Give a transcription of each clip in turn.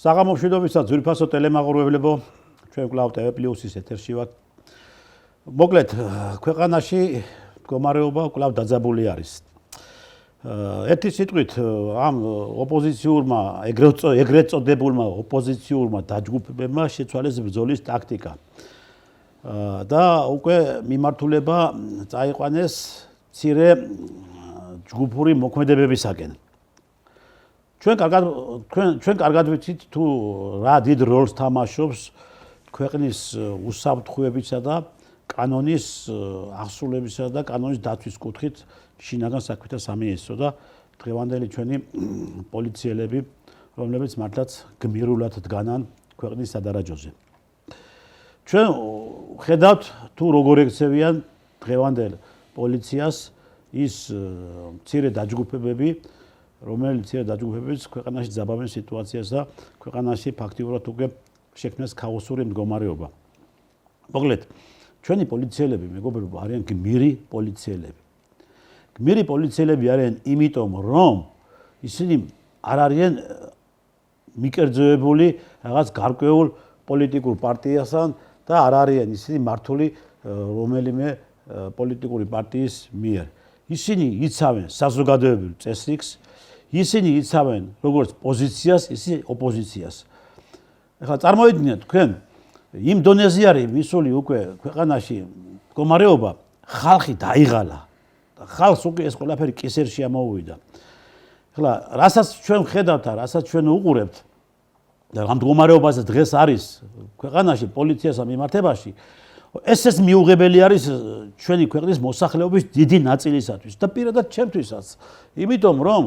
საღამომშვიდობისა ძვირფასო ტელემაყურებლებო, ჩვენ კვლავ TV+-ის ეთერში ვართ. მოკლედ, ქვეყანაში მდგომარეობა კვლავ დაძაბული არის. ერთი სიტყვით ამ ოპოზიციურმა, ეგრეთ წოდებულმა ოპოზიციურმა დაჯგუფებებმა შეცვალეს ბრძოლის ტაქტიკა. და უკვე მიმართულება წაიყვანეს მცირე ჯგუფური მოქმედებებისაკენ. ჩვენ კარგად ვიცით თუ რა დიდ როლს თამაშობს ქვეყნის უსაფრთხოებისა და კანონის აღსრულებისა და კანონის დაცვის კუთხით შინაგან საქმეთა სამინისტრო და დღევანდელი ჩვენი პოლიციელები, რომლებიც მართლაც გმირულად დგანან ქვეყნის სადარაჯოზე. ჩვენ ხედავთ თუ როგორ ექცევიან დღევანდელ პოლიციას ის მცირე დაჯგუფებები, რომელიც დაჯგუფებებს ქვეყანაში ძაბავენ სიტუაციას და ქვეყანაში ფაქტიურად უკვე შექმნეს ქაოსური მდგომარეობა. მოკლედ, ჩვენი პოლიციელები, მეგობრებო, არიან გმირი პოლიციელები. გმირი პოლიციელები არიან იმიტომ, რომ ისინი არ არიან მიკერძოებული რაღაც გარკვეულ პოლიტიკურ პარტიასთან და არ არიან ისინი მართული რომელიმე პოლიტიკური პარტიის მიერ. ისინი იცავენ საზოგადოებრივ წესრიგს, ისინი იცავენ როგორც პოზიციას, ისე ოპოზიციას. ახლა წარმოიდგინეთ თქვენ იმ დონეზე არის მისული უკვე ქვეყანაში მდგომარეობა, ხალხი დაიღალა და ხალხს უკვე ეს ყველაფერი კისერში ამოუვიდა. ახლა რასაც ჩვენ ხედავთ და რასაც ჩვენ უყურებთ და ამ მდგომარეობაზე დღეს არის ქვეყანაში პოლიციასთან მიმართებაში, ეს მიუღებელი არის ჩვენი ქვეყნის მოსახლეობის დიდი ნაწილისათვის და პირადად ჩემთვისაც. იმიტომ რომ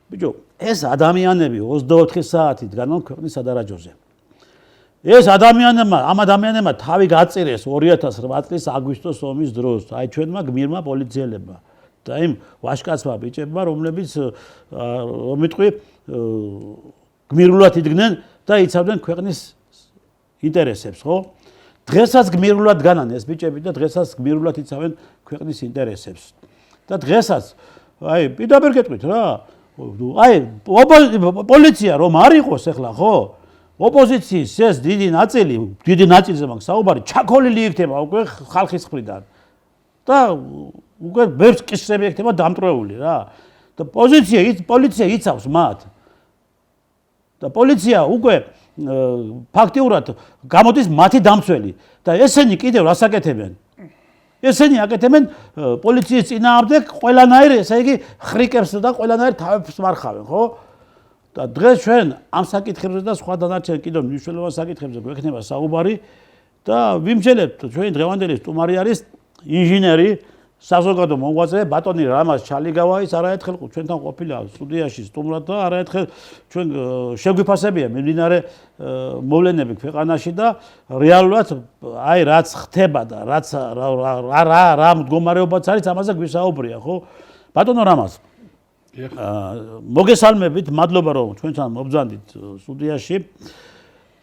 ბიჭო, ეს ადამიანები 24 საათი დგანან ქვეყნის სადარაჯოზე. ეს ამ ადამიანებმა თავი გაწირეს 2008 წლის აგვისტოს ომის დროს, აი ჩვენმა გმირმა პოლიციელებმა და იმ ვაჟკაცმა ბიჭებმა, რომლებიც რომიტყვი გმირულად იდგნენ და იცავდნენ ქვეყნის ინტერესებს, ხო? დღესაც გმირულად განან ეს ბიჭები და დღესაც გმირულად იცავენ ქვეყნის ინტერესებს. და დღესაც აი პირდაპირ გეტყვით რა, აი პოლიცია რომ არ იყოს ახლა, ხო? ოპოზიციის ეს დიდი ნაწილზე მაგ საუბარი ჩაქოლილი იქნება უკვე ხალხის მხრიდან. და უკვე ბევრს კისრები იქნება დამტვრეული რა. და პოლიცია იცავს მათ. და პოლიცია უკვე ფაქტიურად გამოდის მათი დამცველი და ესენი კიდევ რას აკეთებენ? ესენი აკეთებენ პოლიციის წინააღმდეგ ყველანაირ, ესე იგი, ხრიკებს და ყველანაირ თავებს მარხავენ, ხო? და დღეს ჩვენ ამ საკითხებზე და სხვა დანარჩენ კიდევ მნიშვნელოვან საკითხებზე გვექნება საუბარი და ვიმსჯელებთ ჩვენი დღევანდელი სტუმარი არის ინჟინერი, საზოგადო მოღვაწე ბატონი რამაზ ჩალიგავა, ის არაერთხელ ჩვენთან ყოფილა სტუდიაში სტუმრად და არაერთხელ ჩვენ შეგვიფასებია მიმდინარე მოვლენები ქვეყანაში და რეალურად აი რაც ხდება და რაც რა მდგომარეობაც არის, ამაზე გვისაუბრია, ხო? ბატონო რამაზ, მოგესალმებით, მადლობა რომ ჩვენთან მობრძანდით სტუდიაში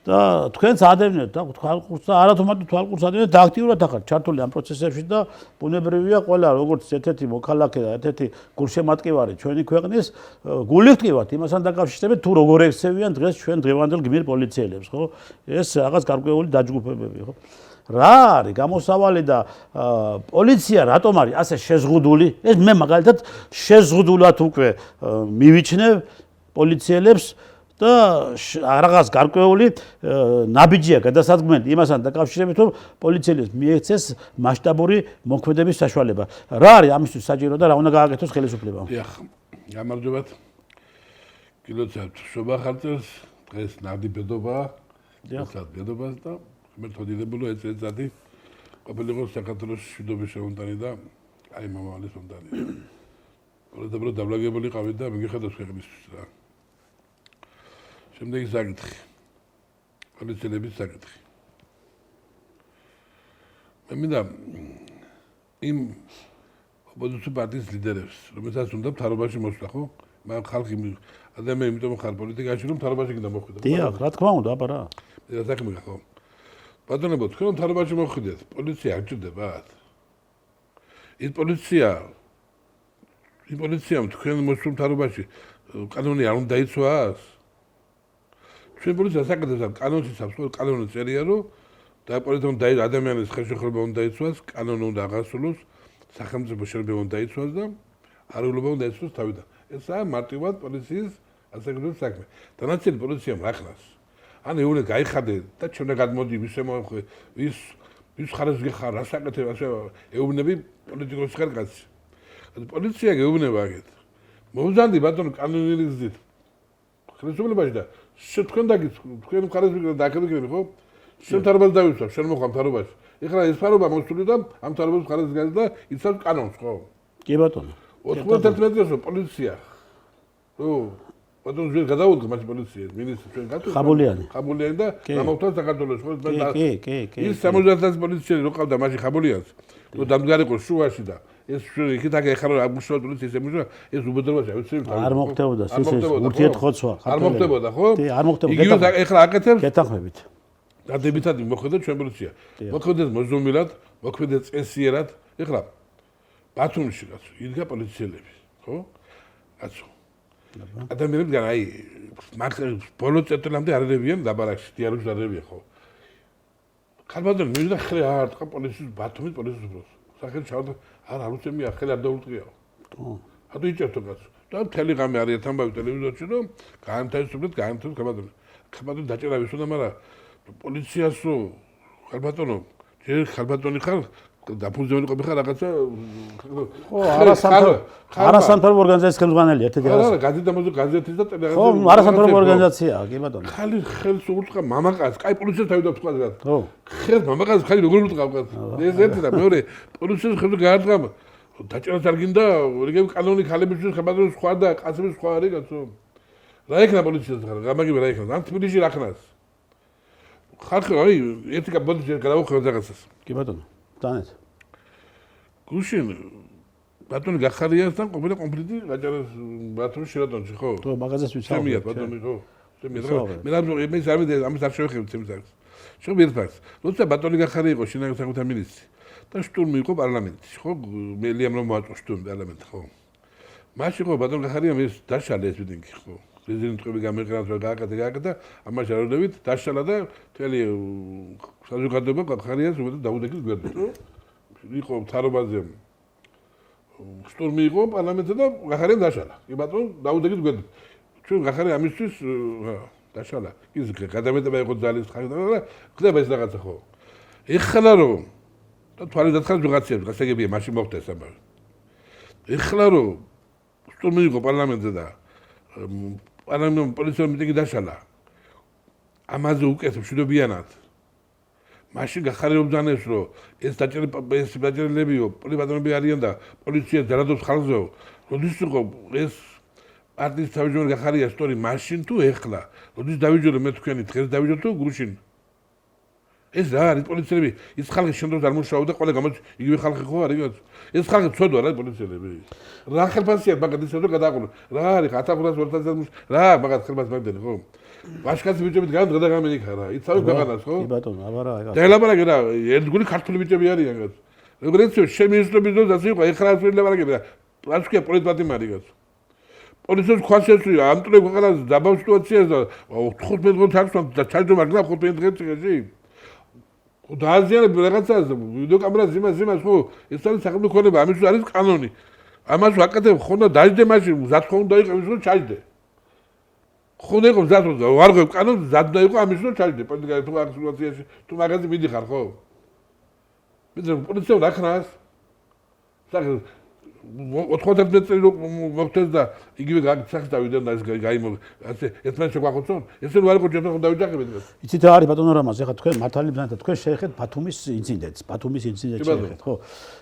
და თქვენც ადევნებთ და თვალყურს და არათუმად თვალყურს ადევნებთ და აქტიურად ახართ ჩართული ამ პროცესებში და ბუნებრივია ყველა როგორც ერთ-ერთი მოქალაქე და ერთ-ერთი გულშემატკივარი ჩვენი ქვეყნის გულით ვართ იმასთან დაკავშირებით თუ როგორ ექცევიან დღეს ჩვენ დღევანდელ გმირ პოლიციელებს, ხო? ეს რაღაც გარკვეული დაჯგუფებები, ხო? რა არის გამოსავალი და პოლიცია რატომ არის ასე შეზღუდული? ეს მე მაგალითად შეზღუდულად უკვე მივიჩნევ პოლიციელებს და რაღაც გარკვეული ნაბიჯია გადასადგმელი იმასთან დაკავშირებით, რომ პოლიციელებს მიეცეს მასშტაბური მოქმედების საშუალება. რა არის ამისთვის საჭირო და რა უნდა გააკეთოს ხელისუფლებამ? დიახ, გამარჯობათ. კილოცავთ შობა ხარჯებს, დღეს ნადი ბედობაა. დიახ, ბედობას და მეთოდინებულო ეცეცადი ყოფილიყო საქართველოს მშვიდობის შემონტანი და აი მომავლის მომტანი. პროდუქტებრო დაბლაგებული ყავით და მიგიხედავს ქვეყნისთვის რა. შემდეგი საკითხი. პოლიციელების საკითხი. მე მინდა იმ ოპოზიციური პარტიის ლიდერებს, რომელსაც უნდა მთავრობაში მოსვლა, ხო? მაგრამ ხალხი ადამიანი იმიტომ ხარ პოლიტიკაში, რომ მთავრობაში გინდა მოხვიდე. დიახ, რა თქმა უნდა, აბა რა. მე საქმე ხო? ბატონებო, თქვენ მთავრობაში მოხვიდეთ, პოლიცია არ ჭირდებათ. ის პოლიციამ თქვენ მოსულ მთავრობაში კანონი არ უნდა დაიცვას? ჩვენ პოლიცია საკეთებს კანონს იცავს, ხო, კანონი წერია, რომ დააპოლიტონ ადამიანის ხელშეუხლება უნდა იცვას, კანონი უნდა აღასრულოს, სახელმწიფო შრომები უნდა იცვას და არულობა უნდა იცვას თავიდან. ესაა მარტივად პოლიციის ასაკუთრებულ საქმე. დანარჩენი პოლიციამ რა ხნას? ან ეულე გაიხადე და ჩვენ გადმოდი ვის ხარეს გეხარ, რა საკეთებ, ასე ეუბნები პოლიტიკოს ხერხats. პოლიცია გეუბნება აგეთ. მოვზანდი ბატონო კანონიერი გზით. ხელისუფლებაში და თქვენ თქვენ ხარეს დაგეკიდები ხო? შენ თარობას დავიცვა, შენ მოხარ თარობაში. ეხლა ეს ფარობა მოსული და ამ თარობას ხარეს გადის და იცავს კანონს, ხო? კი ბატონო. 91 წელს პოლიცია. ო, ბატონო ძველ გადაუდგა მას პოლიცია, მინისტრი ჩვენ გაწუხა. ხაბულიანი და გამოვთვალ საქართველოს, ხო? კი. ის 70-ას პოლიციელი რო ყავდა მაშინ ხაბულიანს, რო დამდგარიყო შუაში და ეს იქით ეხლა აღმუშავდა პოლიციის ემუშა, ეს უბედურებაში ავიცილებ. არ მოხდებოდა სიცოცხლის ურთიერთხოცვა. არ მოხდებოდა, ხო? კი, არ მოხდებოდა. იგივე ეხლა აკეთებს. გეთანხმებით. დადებითად მოხდა ჩვენ პოლიცია. მოხდეს მოზუმილად, მოხდეს წესიერად. ეხლა ბათუმში კაცო, იდგა პოლიციელები, ხო? კაცო. ადამიანები გან აი ბოლო წელამდე არერებიან დაბარაკში, დიალოგს არერებიან, ხო? ხალბადონ მივიდა ხელი არ თქვა პოლიციის ბათუმის პოლიციის უფროს. სახელი ჩავდა არ უცემი ახალი არ დაუწყიაო. ატო იჭერთო კაცო. და მთელი ღამე არიან ამბავი ტელევიზორში რომ გაანთავისუფლეთ ხალბადონი. ხალბადონი დაჭერა ვისოდა, მაგრამ პოლიციასო ხალბატონო ჯერ ხალბატონი ხარ დაფუძნებული ყოფილი ხარ რაღაცა ხო არასამთავრობო ორგანიზაციის ხელმძღვანელი ერთ-ერთი არა გაზეთის და ტელევიზიის ხო არასამთავრობო ორგანიზაციაა კი ბატონო ხალი ხელს უწყა მამაკაცს კაი პოლიციას თავი დავთქვა ხო ხელს მამაკაცს ხალი როგორ უწყავ ეს ერთი და მეორე პოლიციას ხელს გაარტყა დაჭერას არ გინდა რიგები კანონი ხალებისთვის ხალბატონის სხვა და კაცების სხვა არის კაცო რა იქნა პოლიციას გამაგიბე რა იქნა ამ თბილისში რა ხნას ხალხი აი ერთი კაბოდი გადაუხვევ რაღაცას კი ბატონო დანეთ გუშინ ბატონი გახარიასთან ყოფილი კონფლიქტი გაჭარას ბათუმის შერატონში ხო თუ მაგაზეს ვიცავ შემია ბატონი ხო შემია მე ზარმიდე ამის არ შევეხებთ ჩემს აქვს შევ ერთფაქტს როცა ბატონი გახარი იყო შინაგან საქმეთა მინისტრი და შტურმი იყო პარლამენტში ხო მე ლიამ რომ მოაწო შტურმი პარლამენტში ხო მაშინ ხო ბატონი გახარიამ ეს დაშალე ეს მიტინგი ხო პრეზიდენტები გამიყრათ რომ გააკეთა ამაში აროდებით დაშალა და მთელი საზოგადოება გახარიას უბრალოდ დაუდეკილ გვერდით იყო თარობაზე შტურმი იყო პარლამენტზე და გახარიამ დაშალა კი ბატონო დაუდეკილ გვერდით ჩვენ გახარი ამისთვის დაშალა ის გადამეტება იყო ძალის ხარ და ხდება ეს რაღაცა ხო ეხლა რომ და თვალი დათხარ ვიღაცებს გასაგებია მაშინ მოხდა ეს ამბავი ეხლა რომ შტურმი იყო პარლამენტზე და პარლამენტი პოლიციამ მიტინგი დაშალა ამაზე უკეთ მშვიდობიანად მაშინ გახარებდნენ რომ ეს დაჭერილებიო პოლიბატონები არიან და პოლიცია ძალადობს ხალხზეო როდის იყო ეს პარტიის თავმჯდომარე გახარია სტორი მაშინ თუ ეხლა როდის დავიჯერო მე თქვენი დღეს დავიჯერო თუ გუშინ ეს რა არის პოლიციელები ის ხალხი შემდგომ არ მუშაობდა ყველა გამოდის იგივე ხალხი ხო არის ეს ხალხი ცოდვა რა პოლიციელები რა ხელფასია მაგათ ისე რომ გადააყოლო რა არის 1500 რა მაგათ ხელფასი მაგდენი ხო ვაშკაცი ბიჭები დღე გამენიქა რა იცავი ქვეყანას ხო კი ბატონო აბარა დაელაპარაკე რა ერთგული ქართული ბიჭები არიან გაც როგორც შემინისტრობის დონეზე იყო ეხლა არ ვილაპარაკები რა პლანსკია პოლიტპატიმარი გაც პოლიციის ხვალშესწრია ამ ტყე ქვეყანას დაბავ სიტუაციას და 15 დღეს აქვს და ჩაჯდომა გლა 15 დღეში დააზიანებ რაღაცას ვიდეო კამერას იმას ხო ეს არის სახელმწიფო ქონება ამის არის კანონი ამას ვაკეთებ ხო და დაждე მაშინ მზად ხო უნდა იყო რომ ჩაჯდე ხო და იყო მზად რომ არ ღვევ კანონს მზად უნდა იყო ამის რომ ჩაჯდე პოლიტიკაში თუ აქ სიტუაციაში თუ მაგაზე მიდიხარ ხო მე პოლიცია რა ხნას სახე 90 წელი მოხდეს და იგივე გაგცახს დავიდან და ეს გაიმო ასე ერთმანეთს შეგვახოცონ ესე რომ არ იყო ჯერ დავიჯახებთ იცით რა არის ბატონო რამაზ ეხლა თქვენ მართალი ბრძანეთ თქვენ შეეხეთ ბათუმის ინციდენტს შეეხეთ ხო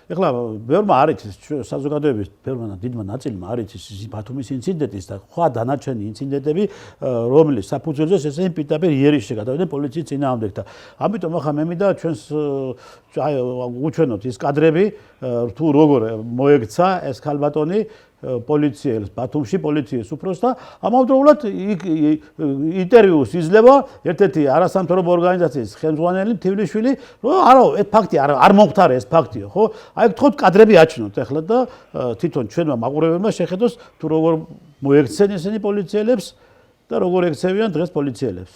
ეხლა ბევრმა არ იცის საზოგადოების ბევრმა დიდმა ნაწილმა არ იცის ბათუმის ინციდენტის და სხვა დანარჩენი ინციდენტები რომლის საფუძველზეც ესენი პირდაპირ იერიშში გადავიდნენ პოლიციის წინააღმდეგ და ამიტომ ახლა მე მინდა ჩვენს უჩვენოთ ის კადრები თუ როგორ მოექცა ეს ქალბატონი პოლიციელს ბათუმში პოლიციის უფროსს და ამავდროულად ინტერვიუს იძლევა ერთ-ერთი არასამთავრობო ორგანიზაციის ხელმძღვანელი თბილისშვილი რომ არა ეს ფაქტი არ მომხდარა ეს ფაქტიო ხო აი გთხოვთ კადრები აჩვენოთ ახლა და თვითონ ჩვენმა მაყურებელმა შეხედოს თუ როგორ მოექცენ ესენი პოლიციელებს და როგორ ექცევიან დღეს პოლიციელებს.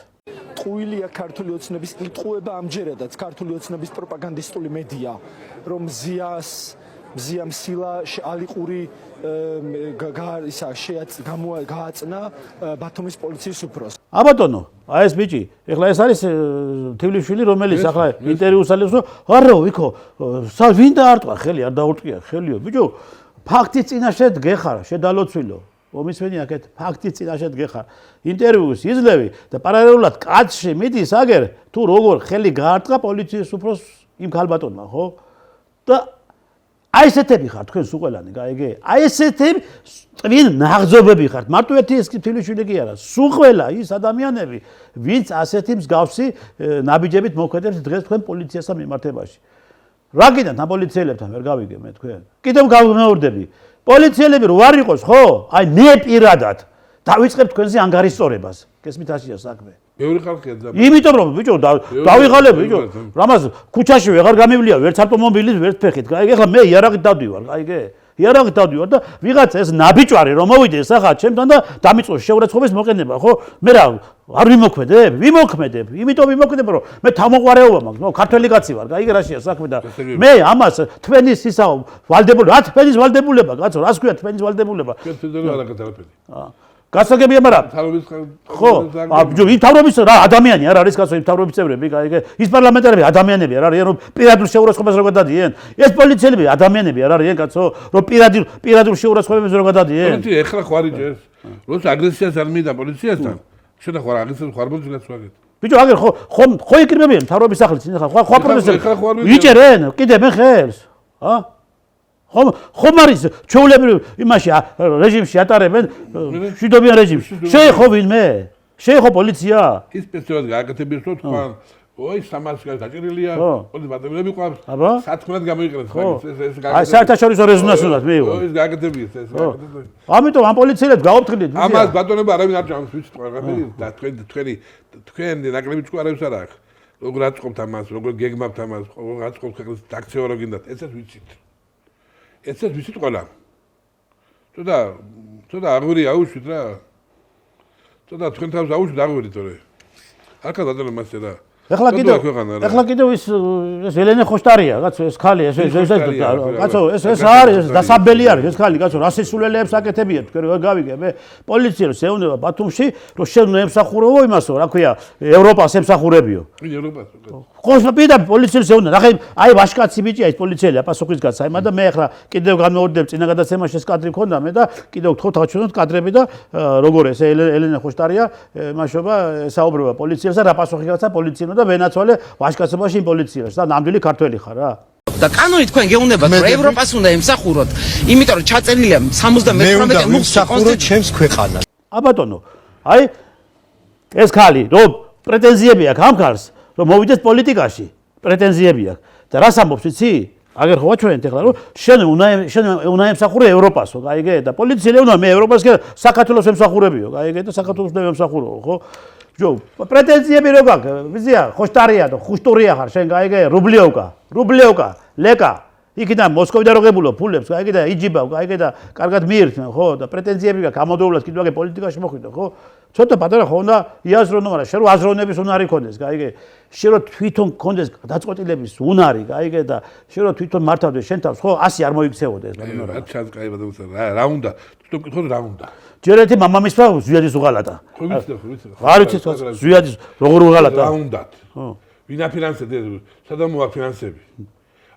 ტყუილია ქართული ოცნების იტყუება ამჯერადაც ქართული ოცნების პროპაგანდისტული მედია, რომ მზიამ სილა ალიყური გააწნა ბათუმის პოლიციის უფროს. აბატონო, აი ეს ბიჭი, ეხლა ეს არის თივლიშვილი, რომელიც ახლა ინტერვიუს ალებს, რომ არა, ვიქო, ვინ დაარტყა ხელი, არ დაურტყია ხელიო, ბიჭო, ფაქტის წინაშე დგეხარ, შედალოცვილო. მომისმენი აქეთ ფაქტის წინაშე დგეხარ. ინტერვიუს იძლევი და პარალელურად კაცში მიდის აგერ, თუ როგორ ხელი გაარტყა პოლიციის უფროს იმ ქალბატონმა, ხო? და აი ესეთები ხართ თქვენ სუყელანი, გაიგე? აი ესეთები ტვინ ნაღზობები ხართ. მარტო ერთი ეს თბილისშვილი კი არა, სუყელა ის ადამიანები, ვინც ასეთი მსგავსი ნაბიჯებით მოქმედებს დღეს თქვენ პოლიციასთან მიმართებაში. რაგიდან ამ პოლიციელებთან ვერ გავიგე მე თქვენ? კიდევ გავმეორდები. პოლიციელები რო არ იყოს, ხო? აი მე პირადად დავიწყებ თქვენზე ანგარიშწორებას. გესმით ასია საქმე. ბევრი ხალხია და იმიტომ რომ ბიჭო დავიღალებ ბიჭო რამაც ქუჩაში ვეღარ გამივლია ვერც ავტომობილის ვერც ფეხით გაიგე ახლა მე იარაღით დავდივარ გაიგე იარაღით დავდივარ და ვიღაც ეს ნაბიჯვარი რომ მოვიდეს ახლა ჩემთან და დამიწყოს შეურაცხყოფის მოყენება ხო მე რა არ ვიმოქმედებ იმიტომ ვიმოქმედებ რომ მე თავმოყარეობა მაქვს ნო ქართველი კაცი ვარ გაიგე რაშია საქმე და მე ამას თქვენის ისაო ვალდებული რა თქვენის ვალდებულება კაცო რას ქვია თქვენის ვალდებულება კეთილდელი არ აკეთებდი გასაგებია მაგრამ ხო იმ თავრობის რა ადამიანი არ არის კაცო იმ თავრობის წევრები გაიგე ის პარლამენტარები ადამიანები არ არიან რომ პირადულ შეურაცხყოფას რო გადადიან ეს პოლიციელები ადამიანები არ არიან კაცო რომ პირადულ შეურაცხყოფებს რო გადადიან პოლიცია ეხლა ხوارიჯეს როცა აგრესიას არ მიდა პოლიციასთან შედა ხوار აგრესიას ხوارბოძილას ვაგეთ ბიჭო აგერ ხო იკრიბებიან თავრობის სახლის ხო პროტესტები იჭერენ კიდე მე ხელს ხომ არის ჩვეულებრივ იმაში რეჟიმში ატარებენ შვიდობიან რეჟიმში შეეხო ვინმე შეეხო პოლიცია ის სპეციალურად გააკეთებიეს რომ თქვა ой 300 გაჭრილია პოლიციის ბატონები ყავს სათქმელად გამოიყენებს ეს აი საერთაშორისო რეზონანსულად მეიღო ის გააკეთებიეს ეს გააკეთებიეს ამიტომ ამ პოლიციელებს გავაფრთხილეთ ამას ბატონები არავინ არ ჭამს ვიცით ყველაფერი და თქვენი ნაკლები ჭკვარებს არ აქვს როგორ აწყობთ ამას როგორ გეგმავთ ამას როგორ აწყობთ ქვეყნის აქციო რო გინდათ ეცეთ ვიცით ეცეთ ვიცით ყველა ცოტა აღვირი აუშვით რა ცოტა თქვენ თავს აუშვით აღვირი თორე აქა ბატონო მასე რა ეხლა კიდევ ის ელენე ხოშტარია კაცო ეს ხალი ეს კაცო ეს არის დასაბელი არის ეს ხალი კაცო რა სისულელეებს აკეთებია თქვენ რა გავიგე მე პოლიციელს ეუბნება ბათუმში რომ შენ ემსახურებო იმასო რა ქვია ევროპას ემსახურებიო ევროპას ხო პირდა პოლიციელს ეუბნება ნახე აი ვაშკაცი ბიჭია ეს პოლიციელი აპასუხის გაცაიმა და მე ახლა კიდევ განმეორდებ წინა გადაცემაში ეს კადრი მქონდა მე და კიდევ გთხოვთ აჩვენოთ კადრები და როგორ ეს ელენე ხოშტარია მაშობა საუბრება პოლიციელს და რა პასუხი გაცა პოლიციელმა და ვენაცვალე ვაშკაცებაში პოლიციელს და ნამდვილი ქართველი ხარ რა და კანონით თქვენ გეუბნებათ რომ ევროპას უნდა ემსახუროთ იმიტომ რომ ჩაწერილია 78 მომსახურო ჩემს ქვეყანას აბატონო აი ეს ხალი რომ პრეტენზიები აქვს ამ ხალხს რომ მოვიდეს პოლიტიკაში პრეტენზიები აქვს და რას ამბობს იცი აგერ ხო ჩვენთ ახლა რომ შენ უნდა ემსახურე ევროპასო გაიგე და პოლიციელი უნდა მე ევროპას კი საქართველოს ემსახურებიო გაიგე და საქართველოს უნდა ემსახურო ხო ჯო პრეტენზიები რო გაქვს ვიზია ხოშტარია და ხუშტურია ხარ შენ გაიგე რუბლიოვკა ლეკა იქიდან მოსკოვიდან როგებულო ფულებს გაიგე და იჯიბავ გაიგე და კარგად მიირთმენ ხო და პრეტენზიები გაქვს ამოდეულად კიდევ აგე პოლიტიკაში მოხვიდე ხო ცოტა პატარა ხო უნდა იაზრონო მაგრამ შენ რო აზროვნების უნარი ქონდეს გაიგე შენ რო თვითონ ქონდეს დაწყვეტილების უნარი გაიგე და შენ რო თვითონ მართავდეს შენ თავს ხო 100 არ მოიქცეოდეს მაგრამ რა ჩაძკაი ბატონო რა უნდა თუ კითხო რა უნდა ჯერ ერთი მამამისმა ზვიადის უღალატა ხო ვიცი არ ვიცი ზვიადის როგორ უღალატა რა უნდათ ვინ აფინანსებს სადამ მოაფინანსები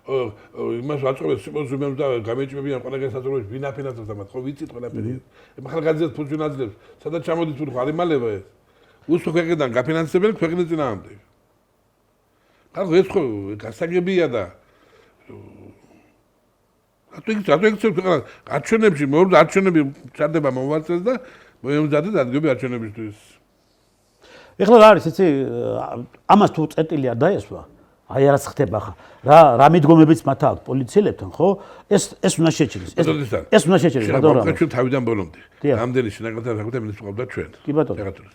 იმას ვაწყობთ სპონსორებს და გამეჭმებიან ყველაგან საზოგადოებაში ვინ აფინანსებს ამათ ხო ვიცით ყველაფერი ახალგაზრდებს ფუძვი ნაძლევს სადაც ჩამოდის თუ ხარ იმალება ეს უსო ქვეყნიდან გაფინანსებენ ქვეყნის წინააღმდეგ კარგი ეს ხო გასაგებია და რატო იქცევ ქვეყანას არჩევნებში მოუწევთ არჩევნები ჩარდება მომავალწეს და მოემზადეთ ადგილები არჩევნებისთვის ეხლა რა არის იცი ამას თუ წერტილი არ დაესვა აი არაც ხდება ხა რა მიდგომებიც მათ აქვს პოლიციელებთან ხო ეს უნდა შეჭრეს ეს უნდა შეჭრეს ბატონო ჩვენ თავიდან ბოლომდე რამდენი შინაგანთა საქმეთა მინისტრი ყავდა ჩვენ კი ბატონო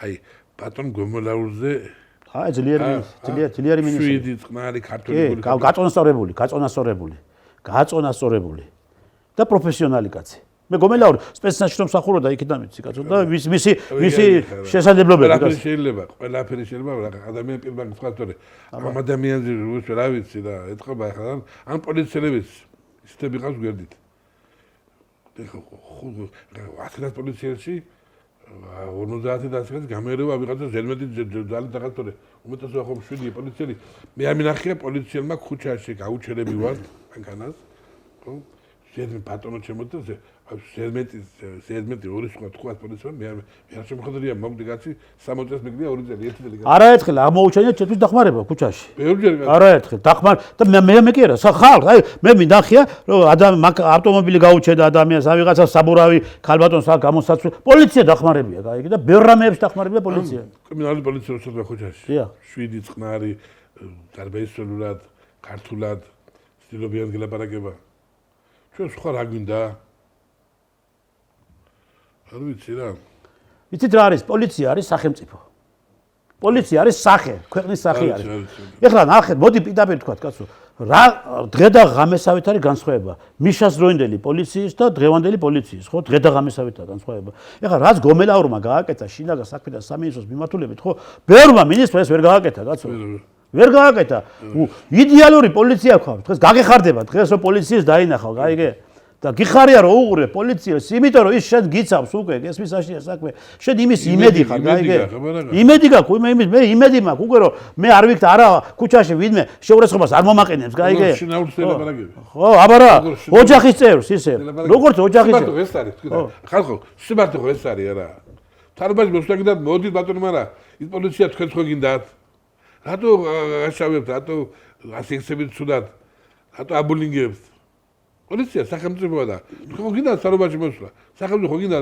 აი ბატონ გომოლაურზე აი ძლიერი მინისტრი შვიდი წყნარი ქართული გაწონასწორებული და პროფესიონალი კაცი მე გომელაური სპეცნაზში რომ მსახურობდა იქიდან ვიცი კაცო და მისი შესაძლებლობები ყველაფერი შეიძლება ადამიანი პირმა გითხრათ თორე ამ ადამიანზე რა ვიცი და ეთყობა ახლა ან პოლიციელებს ისეთები ყავს გვერდით 10 პოლიციელში 50 დასგეს გამერევა ვიღაცა ზელმედი ძალით რაღაც თორე უმეტესობა ხომ 7 პოლიციელი მე ამინახია პოლიციელმა ქუჩაში გაუჩერები ვართ მანქანას ხო ზედმეტ ბატონო ჩემოდი ზედმეტი ორი სხვა თქვა პოლიციამ მე არ შემოხდარია მოგდი კაცი 60 წელს მიგდია 2 წელი 1 წელი არაერთხელ აღმოუჩენია ჩემთვის დახმარება ქუჩაში ბევრჯერ არაერთხელ დახმარ და მე კი არა ხალხ აი მე მინახია რომ ავტომობილი გაუჩენდა ადამიანს ან ვიღაცა საბურავი ქალბატონს აქ გამოსაცვლი პოლიცია დახმარებია გაიგე და ბევრ რამეებში დახმარებია პოლიცია კრიმინალური პოლიცია როცა ხუჩაში დიახ 7 წყნარი დარბეისოლურად ქართულად სტილობიან გელაპარაკება ჩვენ სხვა რა გვინდა არ ვიცი რა იცით რა არის პოლიცია არის სახელმწიფო პოლიცია არის სახე ქვეყნის სახე არის ეხლა ნახეთ მოდი პირდაპირ თქვა კაცო რა დღე და ღამესავით არის განსხვავება მიშას დროინდელი პოლიციის და დღევანდელი პოლიციის ხო დღე და ღამესავითაა განსხვავება ეხლა რაც გომელაურმა გააკეთა შინაგან საქმეთა სამინისტროს მიმართულებით ხო ბევრმა მინისტრს ვერ გააკეთა კაცო ვერ გააკეთა იდეალური პოლიცია გვაქვს დღეს გაგეხარდება დღეს რომ პოლიციის დაინახავ გაიგე და გიხარია რომ უყურე პოლიციას იმიტომ რომ ის შენ გიცავს უკვე ესმის აშია საქმე შენ იმის იმედი ხარ გაიგე იმედი გაქვს მე იმედი მაქვს უკვე რომ მე არ ვიქთ არა ქუჩაში ვინმე შეურაცხყოფას არ მომაყენებს გაიგე ხო აბარა ოჯახის წევრს ისე როგორც ოჯახის წევრს ეს არის თქვი ხალხო სიმართლე ხო ეს არის არა თარბაში მოსვლაგდათ მოდით ბატონო მარა ის პოლიცია თქვენ ხო გინდათ რატო გაშავებთ რატო ასექსებით ცუდად რატო აბულინგებთ პოლიცია სახელმწიფოა და თქვენ გინდა სარობაში მოსვლა სახელმწიფო გინდა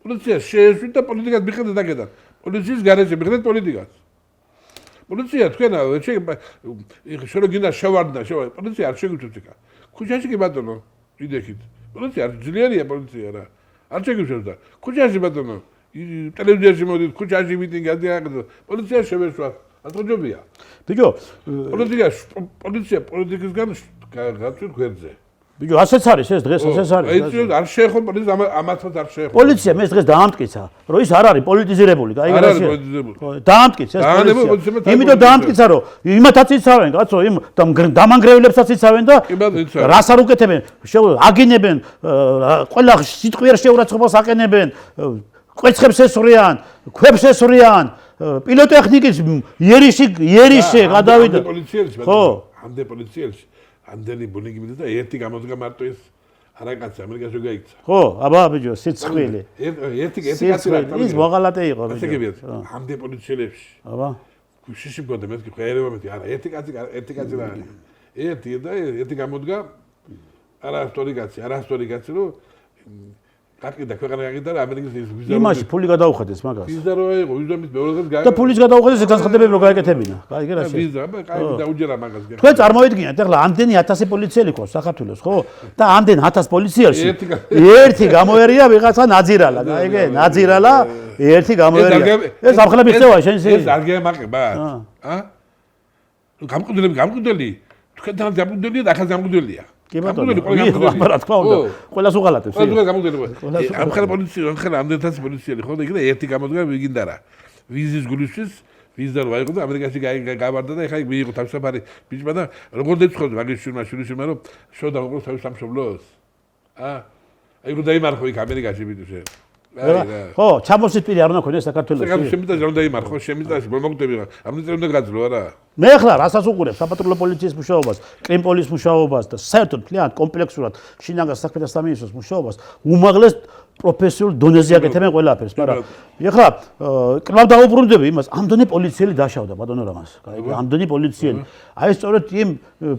პოლიცია შეეშვით და პოლიტიკას მიხედეთ დაგედან პოლიციის გარეშე მიხედეთ პოლიტიკას პოლიცია თქვენ შენ გინდა შევარდნა პოლიცია არ შეგვიწევთ იქა ქუჩაში კი ბატონო იდექით პოლიცია არ ძლიერია პოლიცია რა არ შეგვიწევთ და ქუჩაში ბატონო ტელევიზიაში მოდით ქუჩაში მიტინგი ადიახდო პოლიცია შევეშვა ათოჯობია ბიჭო პოლიცია პოლიტიკისგან გაწვით გვერდზე ბიჭო ასეც არის ეს დღეს ასეც არის არ შეეხო პოლიცია ამათაც არ შეეხო პოლიცია მე დღეს დაამტკიცა რომ ის არ არის პოლიტიზირებული გაიგე რა დაამტკიცა ეს პოლიცია იმიტომ დაამტკიცა რომ იმათაც იცავენ კაცო იმ დამანგრევლებსაც იცავენ და რას არ უკეთებენ აგინებენ ყველა სიტყვიერ შეურაცხყოფას აყენებენ კვეცხებს ესვრიან ქვებს ესვრიან პილოტექნიკის იერიში გადავიდა ხო ამდე პოლიციელში ამდენი ბუნიკი მიდე და ერთი გამოდგა მარტო ეს არაკაცი ამერიკაში გაიქცა ხო აბა ბიჭო სიცხვილე ერთი კაცი რა ის მოღალატე იყო ბიჭო ამდე პოლიციელებში აბა ქუჩაში მგონდა მე თქვი ერევა მეტი არა ერთი კაცი რა ერთი და ერთი გამოდგა არასტორი კაცი რომ გაკიდა ქვეყანა გაკიდა და ამერიკის ვიზა იმაში ფული გადაუხადეს მაგას ვიზა რო იყო ვიზამის მეორადაც გაიგე და ფულის გადაუხადეს განსხვავებები რო გაეკეთებინა გაიგე რა ვიზა კაი დაუჯერა მაგას თქვენ წარმოიდგინეთ ეხლა ამდენი 1000 პოლიციელი ყავს საქართველოს ხო და ამდენ 1000 პოლიციელში ერთი გამოერია ვიღაცა ნაძირალა გაიგე ნაძირალა ერთი გამოერია ეს ამხელები ხდება შენ ეს არ გემაყება გამყიდელი თქვენთან გამყიდელია და ახალ გამყიდელია კი ბატონო რა თქმა უნდა ყველას უღალატებს ყველა გამოდერება ამ ხელ პოლიცია ამ ხელ ამდენთან პოლიციელი ხო და იქ და ერთი გამოდგა ვიგინდა რა ვიზის გულისთვის ვიზა რო აიღო და ამერიკაში გავარდა და ეხა იქ მიიღო თავსაფარი ბიჭმა და როგორ დეცხოდა მაგის შვილმა რომ შოდა უყურს თავის სამშობლოს აი რო დაიმარხო იქ ამერიკაში ბიჭო ხო ჩამოსით პირი არ უნდა ქონდეს საქართველოში შემიძლია რომ დაიმარხო შემიძლია მოგდები რა ამიტომ უნდა გაძლო არა მე ახლა რასაც უყურებ საპატრულო პოლიციის მუშაობას, კრიმპოლის მუშაობას და საერთოდ მთლიანად კომპლექსურად შინაგან საქმეთა სამინისტროს მუშაობას უმაღლეს პროფესიულ დონეზე აკეთებენ ყველაფერს, მაგრამ ეხლა კლავ დაუბრუნდები იმას, ამდენი პოლიციელი დაშავდა ბატონო რამას, გაიგე, ამდენი პოლიციელი. აი სწორედ იმ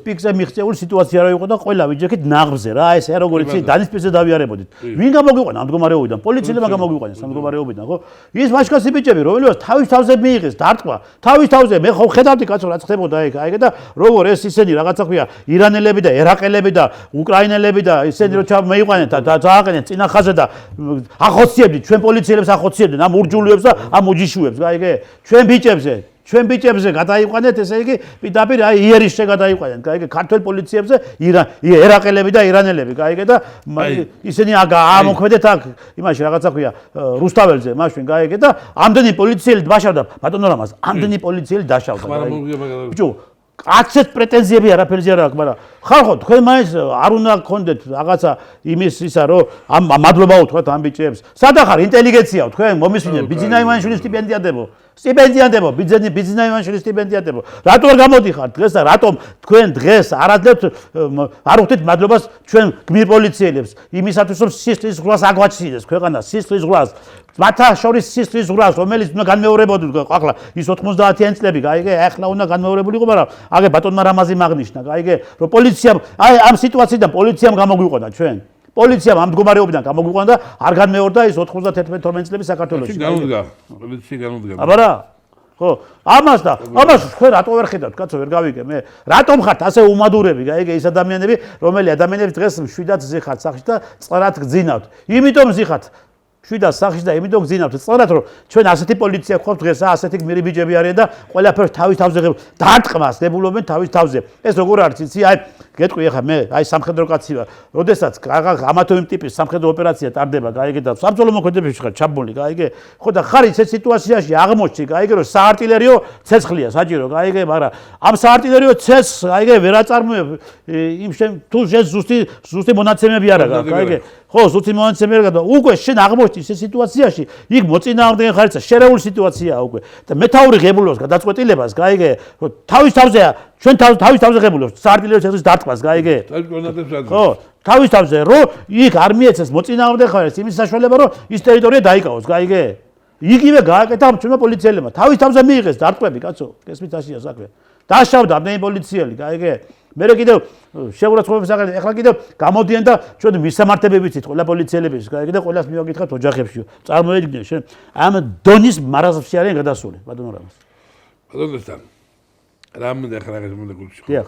პიკზე მიღწეული სიტუაცია რა იყო და ყველა ვიჯექით ნაღბზე რა, ეს როგორ იცი დანისპირზე დავიარებოდით. ვინ გამოგვიყვანა ამ მდგომარეობიდან? პოლიციელებმა გამოგვიყვანეს ამ მდგომარეობიდან, ხო? ის მაშკაცი ბიჭები, რომელსაც თავის თავზე მიიღეს დარტყმა, თავის თავზე მე ხო ხედავდი კაცო რაც ხდებოდა ეგ, აიგე და როგორ ეს ისინი რაღაცა ქვია, ირანელები და ერაყელები და უკრაინელები და ისინი რო მეიყვანენ და დააყენენ წინა ხაზზე და ახოციებდით ჩვენ პოლიციელებს ახოციებდნენ ამ ურჯულუებს და ამ მოჯიშუებს, გაიგე? ჩვენ ბიჭებზე ჩვენ ბიჭებზე გადაიყვანეთ, ესე იგი პირდაპირ აი იერიშზე გადაიყვანეთ, გაიგე, ქართულ პოლიციებზე ერაყელები და ირანელები, გაიგე და ისინი ამოქმედეთ აქ იმაში რაღაცა ქვია რუსთაველზე, მაშინ გაიგე და ამდენი პოლიციელი დაშავდა, ბატონო რამაზ, ამდენი პოლიციელი დაშავდა. ბიჭო, კაცეთ პრეტენზიები არაფერზე არ აქვს, მაგრამ ხალხო, თქვენ მაინც არ უნდა გქონდეთ რაღაცა იმის ისა, რომ ამ მადლობა უთქვათ ამ ბიჭებს. სად ახარ ინტელიგენციაო, თქვენ მომისმინეთ, ბიძინა ივანიშვილის სტიპენდიადებო. სტიპენდიადებო, ბიძინა ივანიშვილის სტიპენდიადებო. რატო არ გამოდიხართ დღეს და რატომ თქვენ დღეს არადლებთ არ უხდით მადლობას ჩვენ გმირ პოლიციელებს იმისათვის რომ სისხლის ზღვრას აგვაჩინეს ქვეყანა, სისხლის ზღვრას. მათა შორის სისხლის ზღვრას, რომელიც უნდა განმეორებოდეთ ახლა ის 90-იანი წლები, გაიგე, ახლა უნდა განმეორებულიყო, მაგრამ აგე ბატონმა რამაზი მაგნიშნა, გაიგე, რომ პოლიციამ აი ამ სიტუაციიდან პოლიციამ გამოგვიყონა ჩვენ. პოლიციამ ამ მდგომარეობიდან გამოგვიყონა და არ განმეორდა ის 91-12 წლების საქართველოში. პოლიცია განუდგა. აბარა? ხო, ამას თქვენ რატო ვერ ხედავთ, კაცო, ვერ გავიგე მე. რატომ ხართ ასე უმადურები, გაიგე, ის ადამიანები, რომელი ადამიანები დღეს მშვიდად ზიხართ სახში და წყრად გძინავთ. იმიტომ ზიხართ შვიდას სახში და იმიტომ გძინავთ სწორად რომ ჩვენ ასეთი პოლიცია გვყავს დღეს ასეთი გმირი ბიჭები არიან და ყველაფერს თავის თავზე დარტყმას დებულობენ თავის თავზე ეს როგორ არის იცი აი გეტყვი ახლა მე აი სამხედრო კაცი ვარ როდესაც ამათო იმ ტიპის სამხედრო ოპერაცია ტარდება გაიგე და საბრძოლო მოქმედებებში ხარ ჩაბმული გაიგე ხო და ხარ ისეთ სიტუაციაში აღმოჩნდი გაიგე რომ საარტილერიო ცეცხლია საჭირო გაიგე მაგრამ ამ საარტილერიო ცეცხლს გაიგე ვერ აწარმოებ იმ თუ შენ ზუსტი მონაცემები არა გაიგე ხო ზუსტი მონაცემები არა და უკვე შენ აღმოჩნდი ისეთ სიტუაციაში იქ მოწინააღმდეგე ხარისა შერეული სიტუაციაა უკვე და მეთაური ღებულობს გადაწყვეტილებას გაიგე თავის თავზეა ჩვენ თავის თავზე ღებულობს საარტილერიო ცეცხლის დარტყმას გაიგე ხო თავის თავზე რომ იქ არ მიეცეს მოწინააღმდეგე ხარისს იმის საშუალება რომ ის ტერიტორია დაიკავოს გაიგე იგივე გააკეთა ჩვენმა პოლიციელებმა თავის თავზე მიიღეს დარტყმები კაცო ესმით ასია საქმე დაშავდა ამდენი პოლიციელი გაიგე მე კიდევ შეურაცხყოფის აღარ ეხლა კიდევ გამოდიან და ჩვენ მისამართებებიცით ყველა პოლიციელებიც გაიგე და ყველას მივაკითხავთ ოჯახებში წარმოედგინე შენ ამ დონის მარაზმში არიან გადასული ბატონო რამას ბატონოსთან რამე ახლა რაღაც მოლეკულში ხო დიახ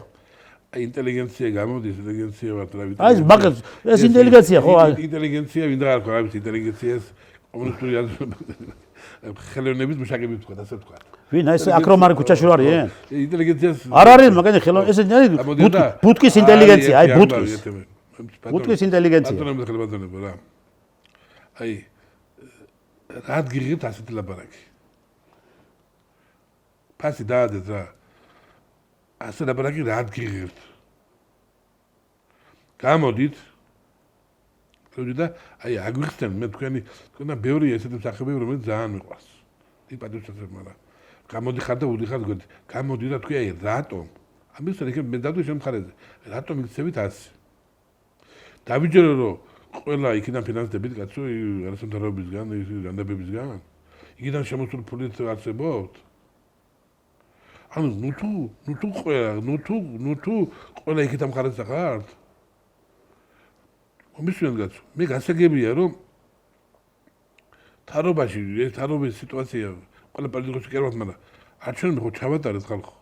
აი ინტელიგენცია გამოდის ინტელიგენცია ვარ რა ვიცი აი მაგას ეს ინტელიგენცია ხო ინტელიგენცია ვინდა არ ხო რა ვიცი ინტელიგენციას კომუნისტური ხელოვნების მუშაკები თქვა ასე თქვა ვინ ეს აკრომარი ქუჩაში არ არიან ინტელიგენციას არ არის მაგანი ხელოვნ ეს ბუტკის ინტელიგენცია აი ბუტკის ინტელიგენცია ბატონო რა აი რა გიღეთ ასეთი ლაპარაკი ფასი დაადეთ რა ასე ლაპარაკი რა გიღეთ გამოდით და აი აგვიხსენ მე თქვენა ბევრი ესეთი მსახიობები რომელიც ძალიან მიყვარს ის პატრიოტიზმი მაგრამ გამოდიხარ და უდიხარ გქონდ გამოდი და თქვი აი რატომ ამის რიგ მე დავდო შემხარეზე რატომ იქცევით ასე დავიჯერო რომ ყველა იქიდან ფინანსდებით კაცო არასამთავრობისგან განდებებისგან იქიდან შემოსული ფულით არსებობთ ანუ ნუ თუ ყველა იქიდან მხარეზე ხართ მომისმენ კაცო მე გასაგებია რომ თარობაში ეს თარობის სიტუაცია ყველა პოლიტიკოსი კერვათ მაგრამ არჩევნები ხო ჩავატარეთ ხალხო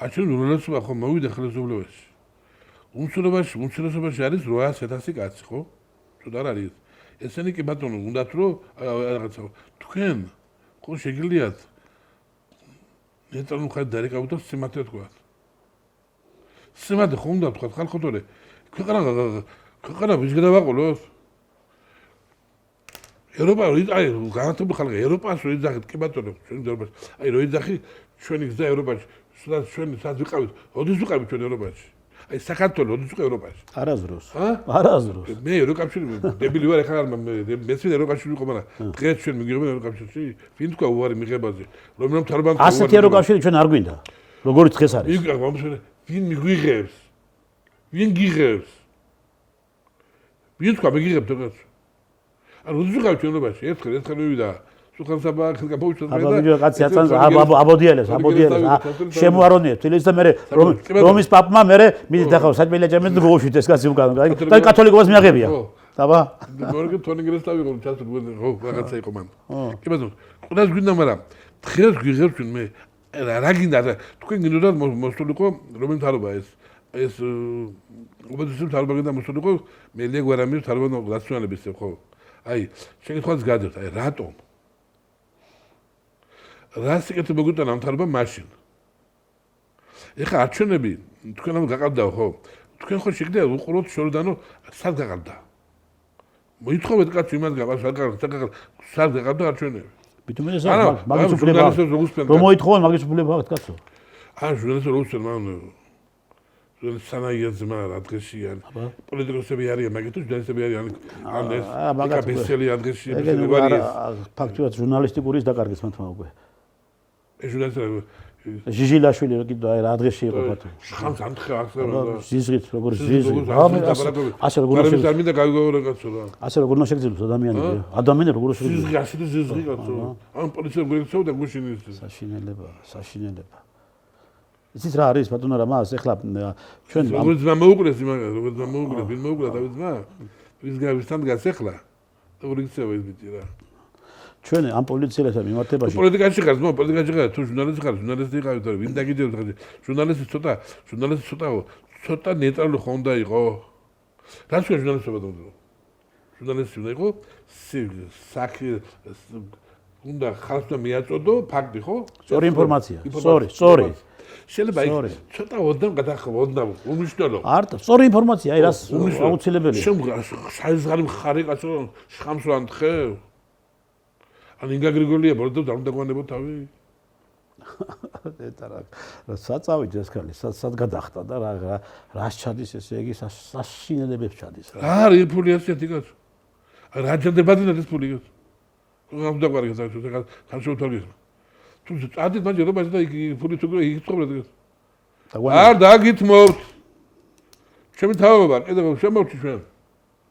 არჩევნები როლესობა ხო მოვიდა ხელისუფლებაში უმცირესობაში არის 800,000 კაცი ხო თუ არ არის ესენი კი ბატონო უნდათ რომ რაღაცა თქვენ ხო შეგიძლიათ ნეტრალურ ხარ დარეკავთ და სიმართლე თქვათ სიმართლე ხო უნდა თქვათ ხალხო თორე ქვეყანა ვის გადავაყოლოთ ევროპა აი განათებული ხალხი ევროპას რო იძახით კი ბატონო ჩვენი ევროპაში აი რო იძახი ჩვენი გზა ევროპაში სადაც ჩვენ სადაც ვიყავით ოდის ვიყავით ჩვენ ევროპაში აი საქართველოს ოდის ვიყავ ევროპაში არაზროს არაზროს მე ევროკავშირი დებილი ვარ ახლა მეც ევროკავშირი ვიყო მაგრამ დღეს ჩვენ მიგიღებენ ევროკავშირში ვინ თქვა უარი მიღებაზე რომ თარბანკი ასეთი ევროკავშირი ჩვენ არ გვინდა როგორიც დღეს არის იქ მომშვენე ვინ მიგვიღებს ვინ გიღებს ვინ თქვა მიგიღებთ თქვაც ანუ ზუგავ ჩვენობაში ერთხელ მივიდა სუხანსაბა ხალხა აბა ვიდეო კაცი აწანს აბოდიელეს შემოარონიებს თილეს და მე რომის პაპმა მე მიდით ახლა საჭმელი ჭამეთ და გოუშვით ეს კაცი უკან და კათოლიკობას მიაღებია დაბა მორგე თონიგრეს დავიღო ჩასულ ხო რაღაცა იყო მან კი ბაზო ყველას გვინდა მაგრამ დღეს გვიღებთ მე რა გინდა თქვენ გინდათ მოსულიყო რომელი თარობა ეს უბედურს თარობა გინდა მოსულიყო მე ლეგვარამის თარობა ნაციონალების ხო აი შეკითხვაც გადავთ აი რატომ რა სიკეთე მოგვიტანა ამ თარბა მაშინ. ეხა არჩევნები თქვენ ამ გაყავდაო ხო? თქვენ ხო შეგდია უყუროთ შორდანო სად გაყავდა? მოითხოვეთ კაცი იმას გაბას სად გაყავდა არჩევნები? ბიტუმენეს მაგის უფლება რომ მოითხოვან მაგის უფლება აქვს კაცო. ჟურნალისტებს რო უსწრებ მან სანაიაზმა რა დღეში არის პოლიტიკოსები არიან მაგითო ჟურნალისტები არიან ან ეს ბესელი ადგილში ფაქტურად ჟურნალისტიკურის დაკარგეს მათმა უკვე ეს ჟურნალისტები ჟიჟილაშვილი რო კიდე რა დღეში იყო ბათო ხანს ამთხე ახსენებდა ზიზღით როგორ ზიზღი ასე როგორ არ მინდა გავიგოვრო კაცო რა ასე როგორ შეგძლოს ადამიანები როგორ შეგძლოს ზიზღი ასე ზიზღი კაცო ამ პოლიციამ გვიქცეოდა გუშინ ის საშინელება იცით რა არის ბატონო რა მას ეხლა ჩვენ როგორც მოუკლეს იმაგა როგორც მოუკლეს ვინ მოუკლა დავით ძმა ვის გავისთან დგას ეხლა როგორ იქცევა ეს ბიჭი რა ჩვენ ამ პოლიციელებთან მიმართებაში პოლიტიკაში ხარ ძმა პოლიტიკაში ხარ თუ ჟურნალისტი ხარ ჟურნალისტი იყავი თორე ვინ დაგიჯერებს ხარ ჟურნალისტი ცოტა ნეიტრალური ხო უნდა იყო რა თქვა ჟურნალისტობა ჟურნალისტი უნდა იყო საკი უნდა ხალხს და მიაწოდო ფაქტი ხო სწორი ინფორმაცია სწორი შეიძლება იქ ცოტა ოდნავ გადახოდა უმნიშვნელო არტ სწორი ინფორმაცია აი რას აუცილებელია საიზღარი მხარე კაცო შხამს რა ნთხე ან ინგა გრიგოლია ბორდო დამდაგვანებო თავი ეტა რა საწავი ჯესკალი სად გადახტა და რა ჩადის ესე იგი საშინელებებს ჩადის რა არის ფულიასეთი კაცო რა ჯერდებადი ეს ფული გამდაგვარი კაცო თან შევთვალე თუ წადით მაგ ჯერობას და ფული თუ იგიწობრეთ არ დაგითმობთ ჩემი თავობა კიდევ შემოვჭი ჩვენ